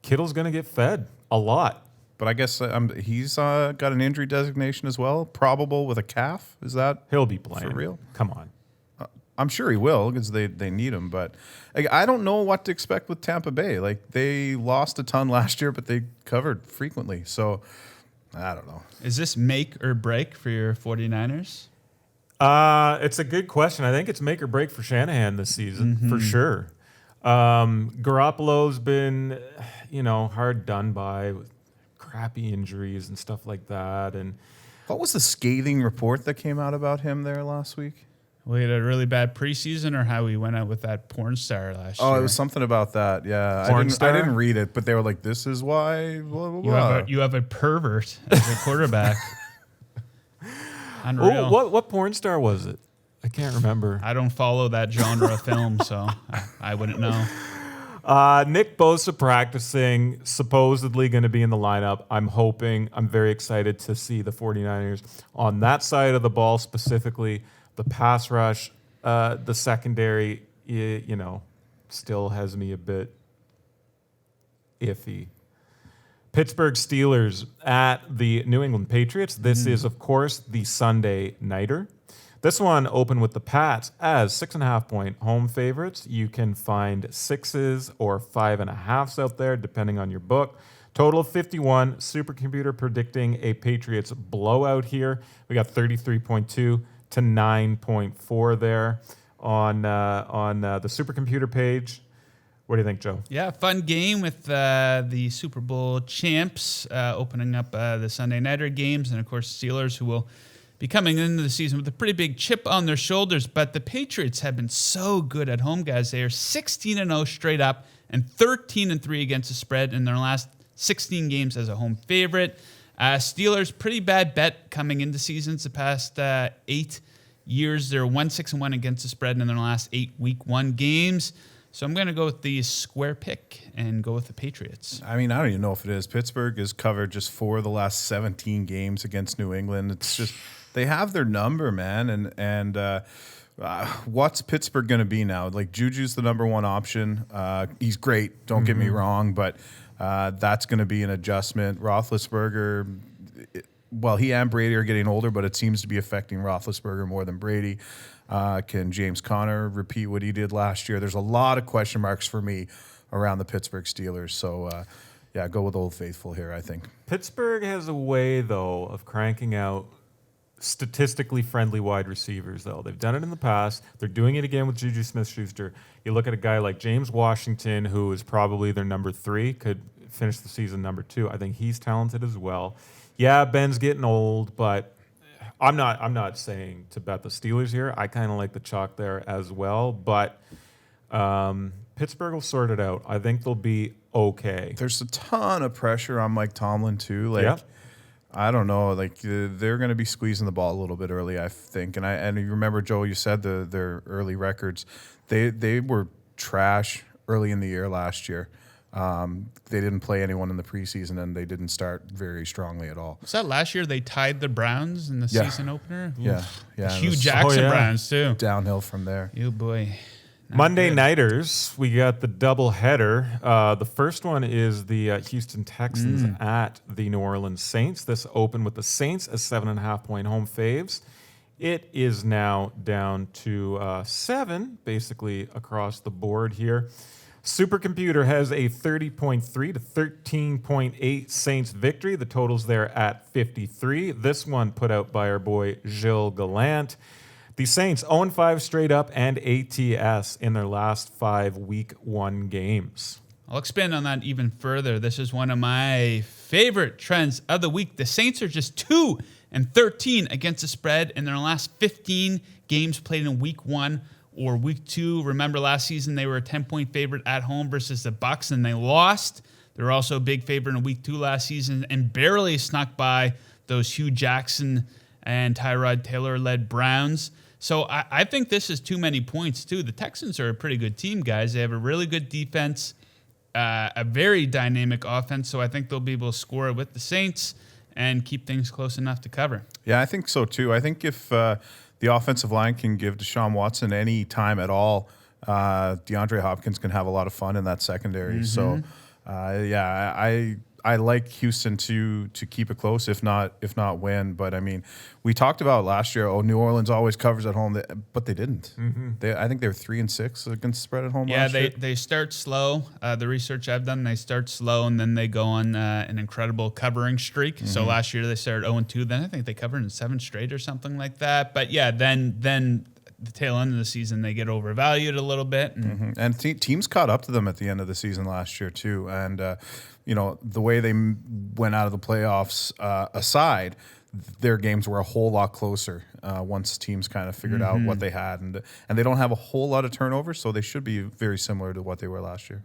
Kittle's going to get fed a lot. But I guess he's got an injury designation as well, probable with a calf. Is that He'll be playing. for real? Come on. I'm sure he will because they need him. But I don't know what to expect with Tampa Bay. Like, they lost a ton last year, but they covered frequently. So I don't know. Is this make or break for your 49ers? It's a good question. I think it's make or break for Shanahan this season, for sure. Garoppolo's been, hard done by with crappy injuries and stuff like that. And What was the scathing report that came out about him there last week? We had a really bad preseason, or how he went out with that porn star last year. Oh, it was something about that. Yeah, I didn't read it, but they were like, "This is why." Blah, blah, blah. You have a pervert as a quarterback. Unreal. Oh, what porn star was it? I can't remember. I don't follow that genre of film, so I wouldn't know. Nick Bosa practicing, supposedly going to be in the lineup. I'm very excited to see the 49ers on that side of the ball, specifically the pass rush. The secondary, still has me a bit iffy. Pittsburgh Steelers at the New England Patriots. This is, of course, the Sunday nighter. This one opened with the Pats as 6.5-point home favorites. You can find 6s or 5.5s out there, depending on your book. Total of 51. Supercomputer predicting a Patriots blowout here. We got 33.2 to 9.4 there on the supercomputer page. What do you think, Joe? Yeah, fun game with the Super Bowl champs opening up the Sunday nighter games, and of course Steelers, who will be coming into the season with a pretty big chip on their shoulders. But the Patriots have been so good at home, guys. They are 16-0 straight up and 13-3 against the spread in their last 16 games as a home favorite. Steelers, pretty bad bet coming into seasons. The past 8 years, they're 1-6-1 against the spread in their last 8 Week 1 games. So I'm going to go with the square pick and go with the Patriots. I mean, I don't even know if it is. Pittsburgh has covered just 4 of the last 17 games against New England. It's just, they have their number, man. And What's Pittsburgh going to be now? Like, Juju's the number one option. He's great, don't get me wrong, but that's going to be an adjustment. Roethlisberger, well, he and Brady are getting older, but it seems to be affecting Roethlisberger more than Brady. Can James Conner repeat what he did last year? There's a lot of question marks for me around the Pittsburgh Steelers. So, yeah, go with Old Faithful here, I think. Pittsburgh has a way, though, of cranking out statistically friendly wide receivers, though. They've done it in the past. They're doing it again with Juju Smith-Schuster. You look at a guy like James Washington, who is probably their number 3, could finish the season number 2. I think he's talented as well. Yeah, Ben's getting old, but I'm not saying to bet the Steelers here. I kind of like the chalk there as well, but Pittsburgh will sort it out. I think they'll be okay. There's a ton of pressure on Mike Tomlin, too. Like, Yeah. I don't know. Like, they're going to be squeezing the ball a little bit early, I think. And you remember, Joe, you said their early records. They were trash early in the year last year. They didn't play anyone in the preseason, and they didn't start very strongly at all. Was that last year they tied the Browns in the season opener? Yeah. The It Hugh was Jackson Browns, too. downhill from there. You boy. Not Monday good. nighters, we got the double header. The first one is the Houston Texans at the New Orleans Saints. This opened with the Saints as 7.5-point home faves. It is now down to 7, basically across the board here. Supercomputer has a 30.3 to 13.8 Saints victory. The total's there at 53. This one put out by our boy Gilles Gallant. The Saints 0-5 straight up and ATS in their last 5 Week 1 games. I'll expand on that even further. This is one of my favorite trends of the week. The Saints are just 2-13 against the spread in their last 15 games played in Week 1 or Week 2. Remember last season they were a 10-point favorite at home versus the Bucs, and they lost. They were also a big favorite in Week 2 last season and barely snuck by those Hugh Jackson and Tyrod Taylor-led Browns. So I think this is too many points, too. The Texans are a pretty good team, guys. They have a really good defense, a very dynamic offense, so I think they'll be able to score with the Saints and keep things close enough to cover. Yeah, I think so, too. I think if the offensive line can give Deshaun Watson any time at all, DeAndre Hopkins can have a lot of fun in that secondary. So, yeah, I like Houston to keep it close, if not win. But I mean, we talked about last year. Oh, New Orleans always covers at home, but they didn't. I think they were 3-6 against the spread at home. Yeah, last year. they start slow. The research I've done, they start slow and then they go on an incredible covering streak. So last year they started 0-2. Then I think they covered in 7 straight or something like that. But yeah, then the tail end of the season they get overvalued a little bit. And teams caught up to them at the end of the season last year too. And the way they went out of the playoffs aside, their games were a whole lot closer once teams kind of figured out what they had, and they don't have a whole lot of turnovers, so they should be very similar to what they were last year.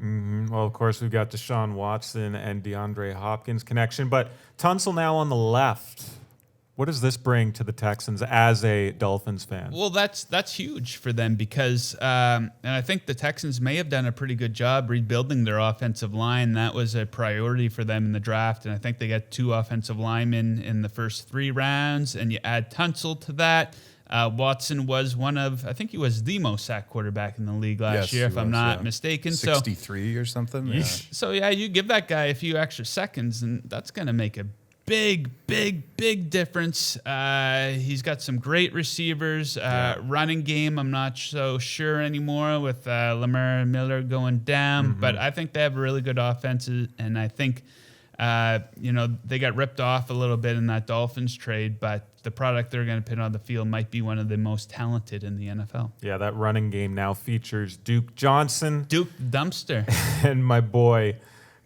Well, of course, we've got Deshaun Watson and DeAndre Hopkins connection, but Tunsil now on the left. What does this bring to the Texans as a Dolphins fan? Well, that's huge for them because, and I think the Texans may have done a pretty good job rebuilding their offensive line. That was a priority for them in the draft, and I think they got 2 offensive linemen in the first 3 rounds, and you add Tunsil to that. Watson was I think he was the most sacked quarterback in the league last year, if I'm not mistaken. 63 or something. Yeah. So, yeah, you give that guy a few extra seconds, and that's going to make a big difference. He's got some great receivers. Running game, I'm not so sure anymore with Lamar Miller going down, but I think they have a really good offense, and I think they got ripped off a little bit in that Dolphins trade, but the product they're going to put on the field might be one of the most talented in the NFL. Yeah, that running game now features Duke Johnson. Duke Dumpster. And my boy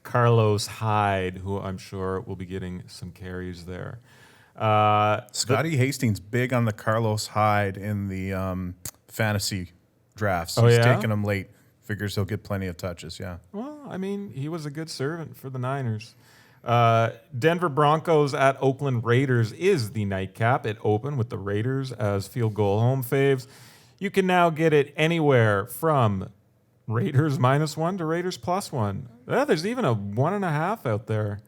Carlos Hyde, who I'm sure will be getting some carries there. Scotty Hastings big on the Carlos Hyde in the fantasy drafts. Oh, He's yeah? taking him late. Figures he'll get plenty of touches, yeah. Well, I mean, he was a good servant for the Niners. Denver Broncos at Oakland Raiders is the nightcap. It opened with the Raiders as field goal home faves. You can now get it anywhere from Raiders -1 to Raiders +1. Yeah, there's even a 1.5 out there.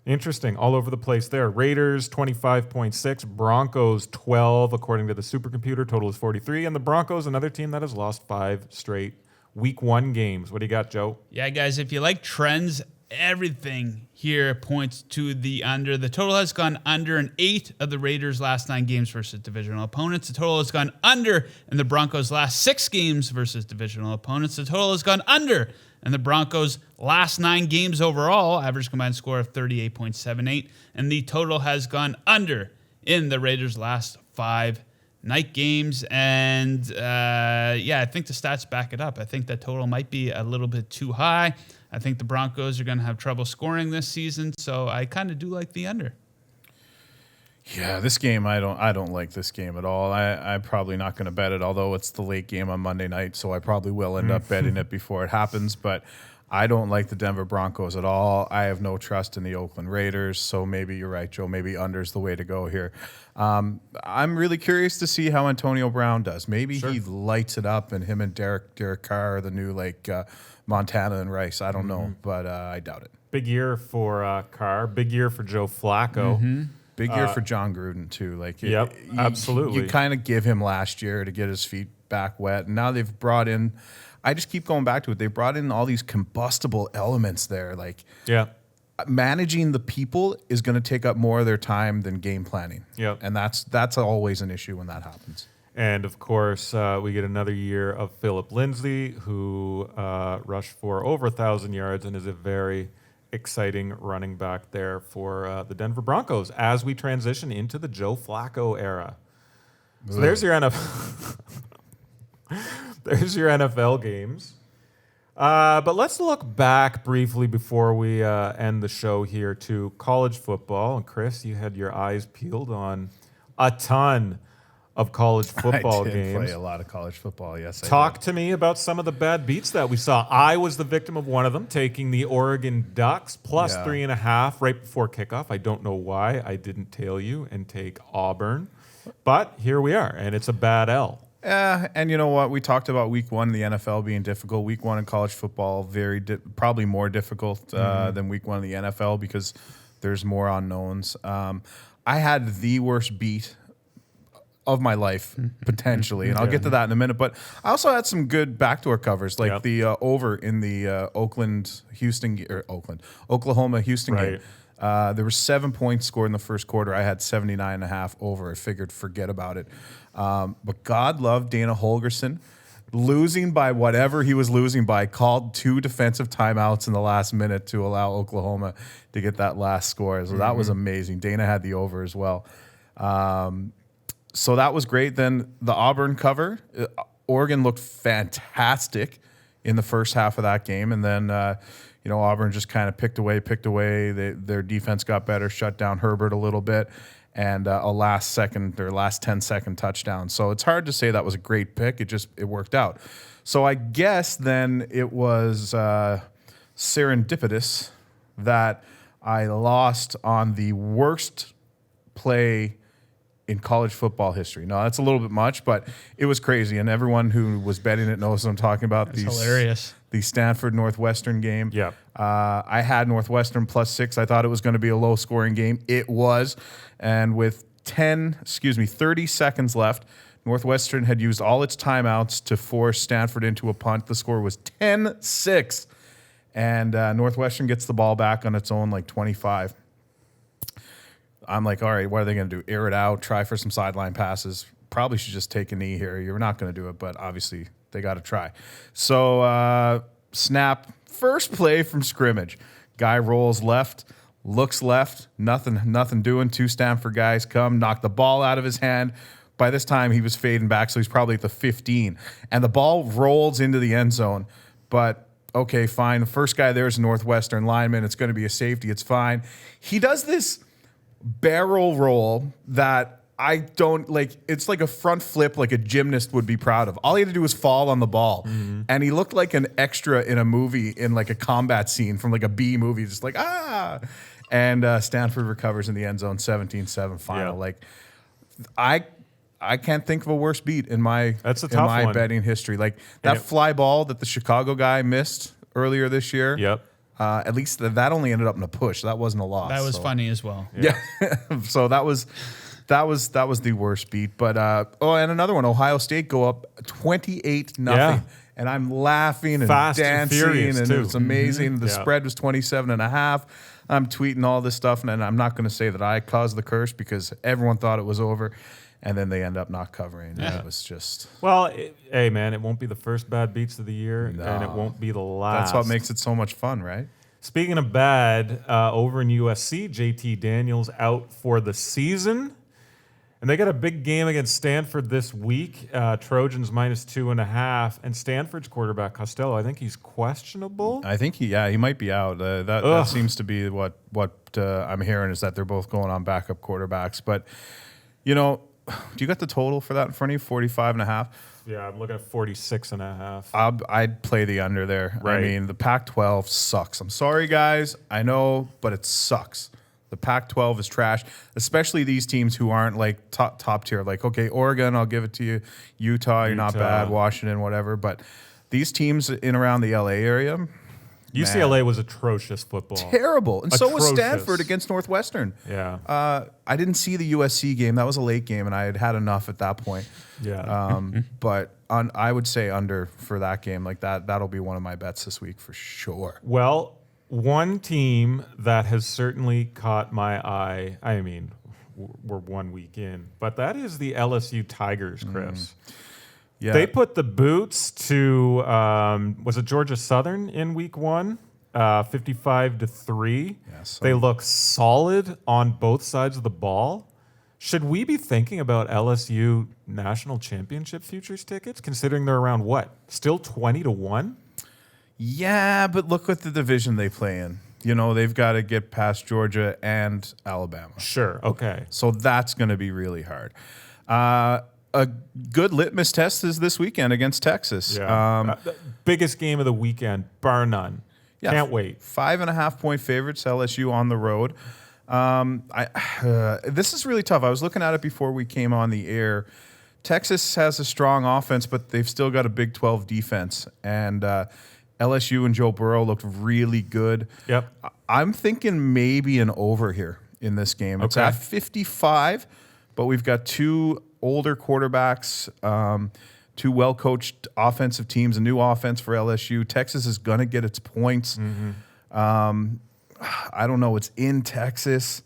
Interesting. All over the place there. Raiders 25.6, Broncos 12, according to the supercomputer. Total is 43. And the Broncos, another team that has lost 5 straight week 1 games. What do you got, Joe? Yeah, guys, if you like trends, everything here points to the under. The total has gone under in 8 of the Raiders' last 9 games versus divisional opponents. The total has gone under in the Broncos' last 6 games versus divisional opponents. The total has gone under in the Broncos' last 9 games overall, average combined score of 38.78. And the total has gone under in the Raiders' last 5 night games. And I think the stats back it up. I think that total might be a little bit too high. I think the Broncos are going to have trouble scoring this season, so I kind of do like the under. Yeah, this game I don't like this game at all. I'm probably not going to bet it, although it's the late game on Monday night, so I probably will end up betting it before it happens. But I don't like the Denver Broncos at all. I have no trust in the Oakland Raiders, so maybe you're right, Joe. Maybe under's the way to go here. I'm really curious to see how Antonio Brown does. Maybe he lights it up, and him and Derek Carr are the new Montana and Rice. I don't know, but I doubt it. Big year for Carr. Big year for Joe Flacco. Big year for John Gruden, too. Absolutely. You kind of give him last year to get his feet back wet. And now they've brought in, I just keep going back to it, they brought in all these combustible elements there. Managing the people is going to take up more of their time than game planning. Yep. And that's always an issue when that happens. And, of course, we get another year of Philip Lindsay, who rushed for over 1,000 yards and is a very exciting running back there for the Denver Broncos as we transition into the Joe Flacco era. So there's your NFL games. But let's look back briefly before we end the show here to college football. And Chris, you had your eyes peeled on a ton of college football I did games. play a lot of college football, yes. Talk to me about some of the bad beats that we saw. I was the victim of one of them, taking the Oregon Ducks plus 3.5 right before kickoff. I don't know why I didn't tail you and take Auburn, but here we are, and it's a bad L. And you know what? We talked about week 1 in the NFL being difficult. Week 1 in college football, probably more difficult than week 1 in the NFL because there's more unknowns. I had the worst beat of my life, potentially, and I'll get to that in a minute. But I also had some good backdoor covers, like the over in the Oklahoma-Houston game. There were 7 points scored in the first quarter. I had 79.5 over. I figured forget about it. But God love Dana Holgorsen. Losing by whatever he was losing by, called 2 defensive timeouts in the last minute to allow Oklahoma to get that last score. So that was amazing. Dana had the over as well. So that was great. Then the Auburn cover, Oregon looked fantastic in the first half of that game. And then, Auburn just kind of picked away. Their defense got better, shut down Herbert a little bit, and a last 10-second touchdown. So it's hard to say that was a great pick. It worked out. So I guess then it was serendipitous that I lost on the worst play in college football history. No, that's a little bit much, but it was crazy. And everyone who was betting it knows what I'm talking about. That's hilarious. The Stanford-Northwestern game. Yeah. I had Northwestern plus 6. I thought it was going to be a low-scoring game. It was. And with 30 seconds left, Northwestern had used all its timeouts to force Stanford into a punt. The score was 10-6. And Northwestern gets the ball back on its own 25. I'm like, all right, what are they going to do? Air it out, try for some sideline passes. Probably should just take a knee here. You're not going to do it, but obviously they got to try. So snap, first play from scrimmage. Guy rolls left, looks left, nothing doing. 2 Stanford guys come, knock the ball out of his hand. By this time, he was fading back, so he's probably at the 15. And the ball rolls into the end zone. But, okay, fine. The first guy there is a Northwestern lineman. It's going to be a safety. It's fine. He does this barrel roll that I don't like. It's like a front flip, like a gymnast would be proud of. All he had to do was fall on the ball, and he looked like an extra in a movie, in like a combat scene from like a B movie, just like And Stanford recovers in the end zone, 17-7 final. Yeah. I can't think of a worse beat in my one. betting history. Like that fly ball that the Chicago guy missed earlier this year. Yep. At least that only ended up in a push. That wasn't a loss. That was funny as well. Yeah. So that was the worst beat. But and another one, Ohio State go up 28-0. Yeah. And I'm laughing and Fast and dancing, furious, and too. it's amazing. The Yeah. spread was 27.5. I'm tweeting all this stuff, and I'm not going to say that I caused the curse because everyone thought it was over, and then they end up not covering. Yeah. It was just Well, hey, man, it won't be the first bad beats of the year, and No. it won't be the last. that's what makes it so much fun, right? Speaking of bad, over in USC, JT Daniels out for the season. And they got a big game against Stanford this week. Trojans -2.5. And Stanford's quarterback, Costello, I think he's questionable. I think he might be out. That seems to be what I'm hearing is that they're both going on backup quarterbacks. But, do you got the total for that in front of you? 45.5? Yeah, I'm looking at 46.5. I'd play the under there. Right. I mean, the Pac-12 sucks. I'm sorry, guys. I know, but it sucks. The Pac-12 is trash, especially these teams who aren't like top tier. Like, okay, Oregon, I'll give it to you. Utah, you're not bad. Washington, whatever. But these teams in around the LA area, UCLA was atrocious football. terrible. And so was Atrocious. Stanford against Northwestern. Yeah. I didn't see the USC game. That was a late game, and I had enough at that point. Yeah. But I would say under for that game. Like that'll be one of my bets this week for sure. Well, one team that has certainly caught my eye, I mean, we're 1 week in, but that is the LSU Tigers, Chris. Yeah. They put the boots to, was it Georgia Southern in week 1? 55-3. Yes. They look solid on both sides of the ball. Should we be thinking about LSU national championship futures tickets, considering they're around what? Still 20-1? Yeah, but look at the division they play in. They've got to get past Georgia and Alabama. Sure. Okay. So that's going to be really hard. A good litmus test is this weekend against Texas. Yeah. The biggest game of the weekend, bar none. Yeah, Can't wait. 5.5-point favorites, LSU on the road. This is really tough. I was looking at it before we came on the air. Texas has a strong offense, but they've still got a Big 12 defense. And LSU and Joe Burrow looked really good. Yep. I'm thinking maybe an over here in this game. It's Okay. at 55, but we've got two older quarterbacks, two well-coached offensive teams, a new offense for LSU. Texas is going to get its points. I don't know. It's in Texas.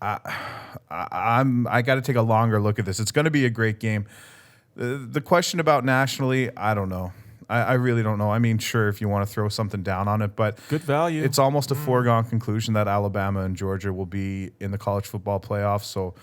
I got to take a longer look at this. It's going to be a great game. The question about nationally, I don't know. I really don't know. I mean, sure, if you want to throw something down on it, but Good value. it's almost a foregone conclusion that Alabama and Georgia will be in the college football playoffs. So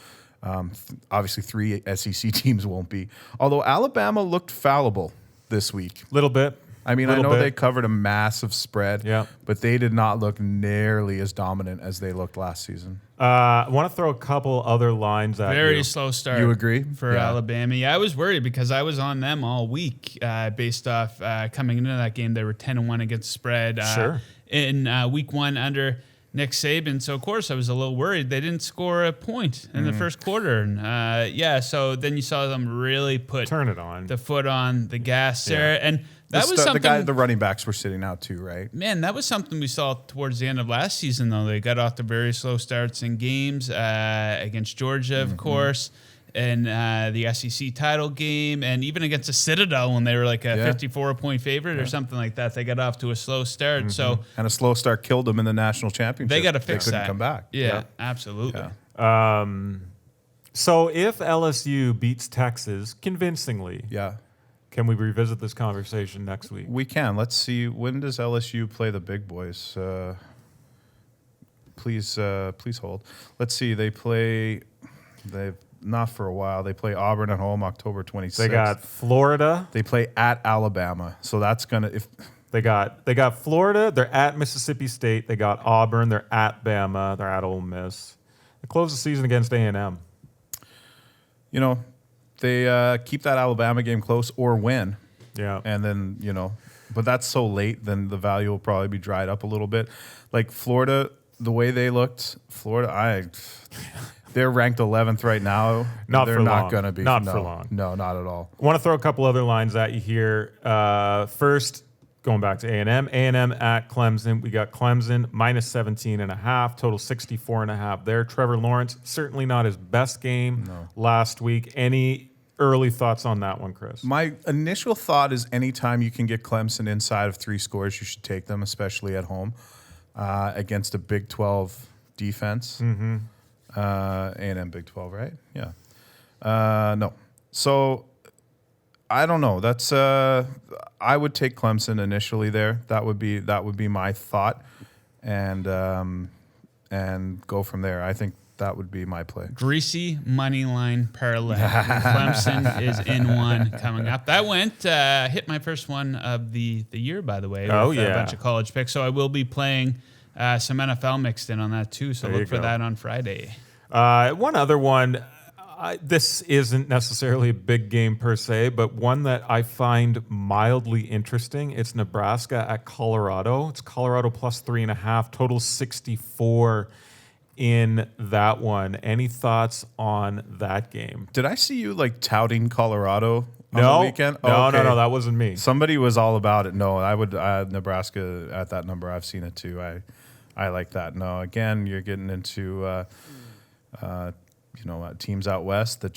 obviously 3 SEC teams won't be. Although Alabama looked fallible this week. Little bit. I mean, I Little know bit. they covered a massive spread, Yeah. but they did not look nearly as dominant as they looked last season. I want to throw a couple other lines at Very you. slow start. You agree? For Yeah. Alabama. Yeah, I was worried because I was on them all week based off coming into that game. They were 10-1 against the spread. Sure. In week 1 under Nick Saban. So, of course, I was a little worried. They didn't score a point in the first quarter. And, so then you saw them really put Turn it on. the foot on the gas there. And that was something. The running backs were sitting out too, right? Man, that was something we saw towards the end of last season, though. They got off to very slow starts in games against Georgia, of course, and the SEC title game, and even against the Citadel when they were like a 54-point favorite or something like that. They got off to a slow start. So And a slow start killed them in the national championship. they got to fix They couldn't that. come back. Yeah, absolutely. Yeah. So if LSU beats Texas convincingly, Yeah. can we revisit this conversation next week? We can. Let's see. When does LSU play the big boys? Please hold. Let's see. They've not for a while. They play Auburn at home October 26th. They got Florida. They play at Alabama. So that's gonna They got Florida. They're at Mississippi State. They got Auburn. They're at Bama. They're at Ole Miss. They close the season against A&M. they keep that Alabama game close or win. Yeah. And then, but that's so late, then the value will probably be dried up a little bit. Like Florida, the way they looked, they're ranked 11th right now. Not they're for not long. going to be. Not for long. No, not at all. I want to throw a couple other lines at you here. First, going back to A&M. A&M at Clemson. We got Clemson minus 17.5, total 64.5 there. Trevor Lawrence, certainly not his best game last week. Any early thoughts on that one, Chris? My initial thought is anytime you can get Clemson inside of 3 scores, you should take them, especially at home against a Big 12 defense. A&M Big 12, right? Yeah. No. So I don't know. That's I would take Clemson initially there. That would be my thought, and go from there. I think that would be my play. Greasy money line parlay. Clemson is in one coming up. That went hit my first one of the year, by the way. Oh, with yeah. a bunch of college picks. So I will be playing some NFL mixed in on that too. So There look you for go. that on Friday. One other one. This isn't necessarily a big game per se, but one that I find mildly interesting. It's Nebraska at Colorado. It's Colorado plus 3.5, total 64 in that one. Any thoughts on that game? Did I see you like touting Colorado on No, the weekend? no, Okay. no, that wasn't me. Somebody was all about it. No, I would Nebraska at that number. I've seen it too. I like that. No, again, you're getting into teams out west that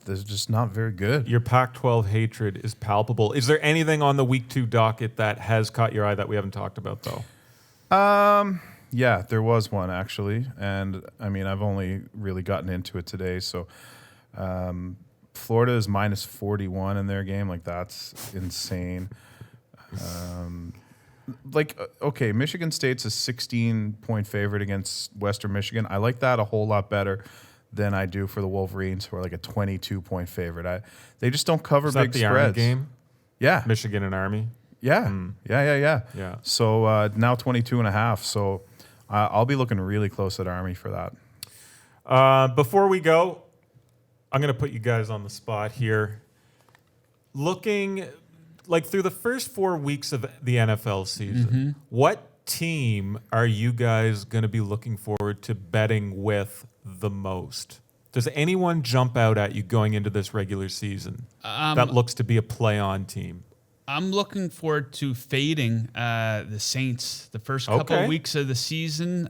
they're just not very good. Your Pac-12 hatred is palpable. Is there anything on the Week 2 docket that has caught your eye that we haven't talked about, though? Yeah, there was one actually, and I mean I've only really gotten into it today. So, Florida is minus 41 in their game. Like that's insane. Okay, Michigan State's a 16-point favorite against Western Michigan. I like that a whole lot better than I do for the Wolverines, who are like a 22-point favorite. They just don't cover Is that big the spreads. Army game? Yeah, Michigan and Army? yeah, yeah. Yeah. So now 22.5. So I'll be looking really close at Army for that. Before we go, I'm going to put you guys on the spot here. Looking like through the first 4 weeks of the NFL season, what team are you guys going to be looking forward to betting with the most? Does anyone jump out at you going into this regular season that looks to be a play-on team? I'm looking forward to fading the Saints the first couple of weeks of the season.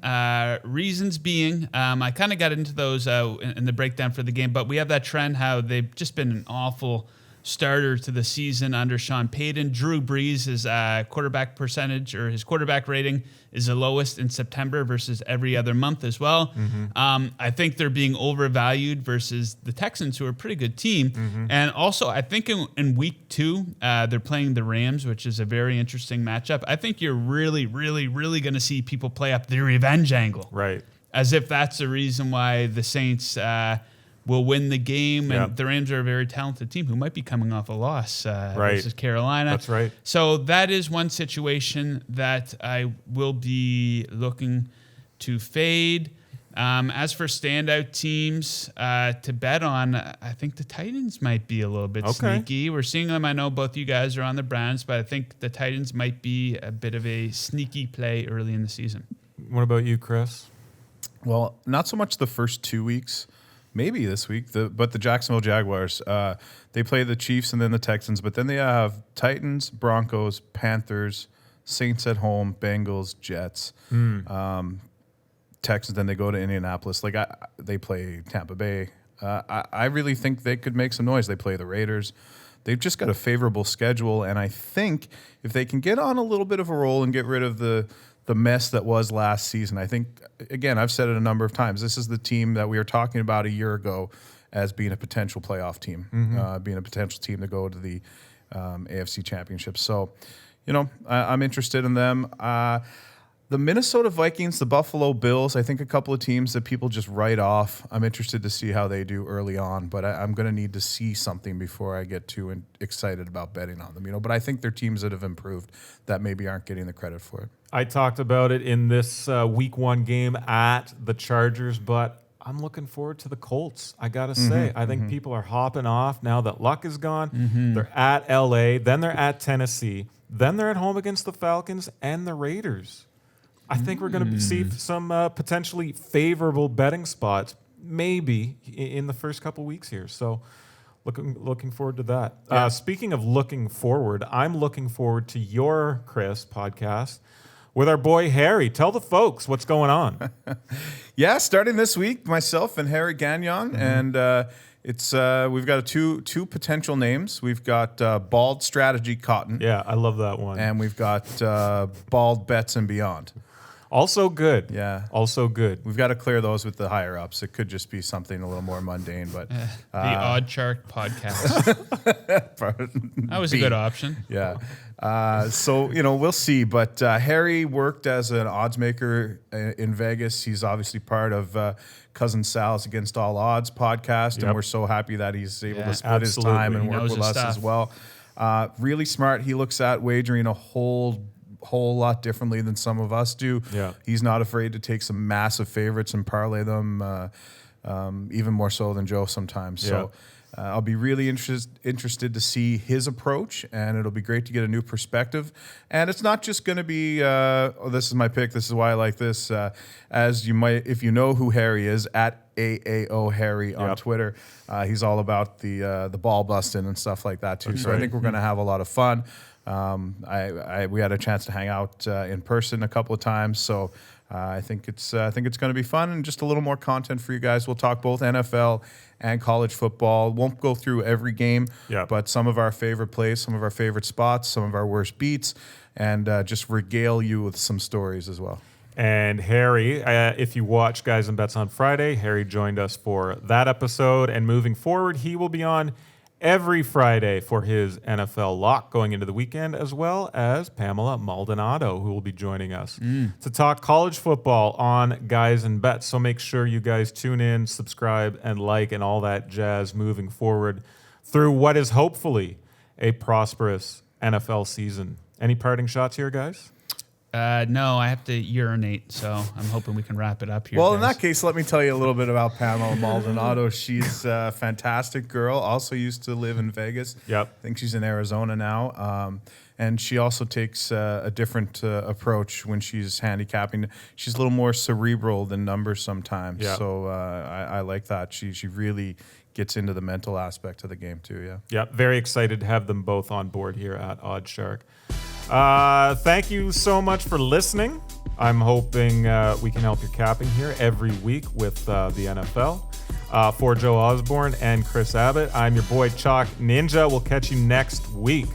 Reasons being, I kind of got into those in the breakdown for the game, but we have that trend how they've just been an awful starter to the season under Sean Payton. Drew Brees' quarterback percentage or his quarterback rating is the lowest in September versus every other month as well. I think they're being overvalued versus the Texans, who are a pretty good team. And also, I think in week 2, they're playing the Rams, which is a very interesting matchup. I think you're really, really, really going to see people play up the revenge angle. Right. As if that's the reason why the Saints will win the game. And the Rams are a very talented team who might be coming off a loss versus Carolina. That's right. So that is one situation that I will be looking to fade. As for standout teams to bet on, I think the Titans might be a little bit sneaky. We're seeing them. I know both you guys are on the Browns, but I think the Titans might be a bit of a sneaky play early in the season. What about you, Chris? Well, not so much the first 2 weeks. Maybe this week, but the Jacksonville Jaguars, they play the Chiefs and then the Texans, but then they have Titans, Broncos, Panthers, Saints at home, Bengals, Jets, Texans. Then they go to Indianapolis. They play Tampa Bay. I really think they could make some noise. They play the Raiders. They've just got a favorable schedule, and I think if they can get on a little bit of a roll and get rid of the mess that was last season. I think, again, I've said it a number of times, this is the team that we were talking about a year ago as being a potential playoff team, being a potential team to go to the AFC Championship. So, I'm interested in them. The Minnesota Vikings, the Buffalo Bills, I think a couple of teams that people just write off. I'm interested to see how they do early on, but I'm going to need to see something before I get too excited about betting on them. But I think they're teams that have improved that maybe aren't getting the credit for it. I talked about it in this Week 1 game at the Chargers, but I'm looking forward to the Colts. I got to say, I think people are hopping off now that Luck is gone. They're at LA, then they're at Tennessee, then they're at home against the Falcons and the Raiders. I think we're going to see some potentially favorable betting spots maybe in the first couple weeks here. So Looking forward to that. Speaking of looking forward, I'm looking forward to your Kris podcast with our boy Harry. Tell the folks what's going on. Yeah, starting this week, myself and Harry Gagnon, and it's we've got two potential names. We've got Bald Strategy Cotton, Yeah, I love that one. and we've got Bald Bets and Beyond. Also good. Yeah. Also good. We've got to clear those with the higher ups. It could just be something a little more mundane, but The Odd Shark podcast. That was a good option. yeah. So, we'll see. But Harry worked as an odds maker in Vegas. He's obviously part of Cousin Sal's Against All Odds podcast, and Yep. we're so happy that he's able Yeah, to split his time absolutely. and He work knows with his us as stuff. well. Really smart. He looks at wagering a whole lot differently than some of us do. Yeah. He's not afraid to take some massive favorites and parlay them, even more so than Joe sometimes. So I'll be really interested to see his approach, and it'll be great to get a new perspective. And it's not just going to be, this is my pick, this is why I like this. As you might, if you know who Harry is, at AAO Harry on Yep. Twitter, he's all about the ball busting and stuff like that too. So I right. think we're going to have a lot of fun. We had a chance to hang out in person a couple of times, so I think it's going to be fun and just a little more content for you guys. We'll talk both NFL and college football. Won't go through every game, Yeah. but some of our favorite plays, some of our favorite spots, some of our worst beats, and just regale you with some stories as well. And Harry, if you watch Guys and Bets on Friday, Harry joined us for that episode. And moving forward, he will be on every Friday for his NFL lock going into the weekend, as well as Pamela Maldonado, who will be joining us to talk college football on Guys and Bets. So make sure you guys tune in, subscribe, and like, and all that jazz moving forward through what is hopefully a prosperous NFL season. Any parting shots here, guys? No, I have to urinate, so I'm hoping we can wrap it up here. Well, in guys. that case, let me tell you a little bit about Pamela Maldonado. She's a fantastic girl. Also used to live in Vegas. Yep. I think she's in Arizona now. And she also takes a different approach when she's handicapping. She's a little more cerebral than numbers sometimes. Yeah. So I like that. She really gets into the mental aspect of the game too. Yeah. Yep, very excited to have them both on board here at Odd Shark. Thank you so much for listening. I'm hoping we can help your capping here every week with the NFL. For Joe Osborne and Kris Abbott, I'm your boy Chalk Ninja. We'll catch you next week.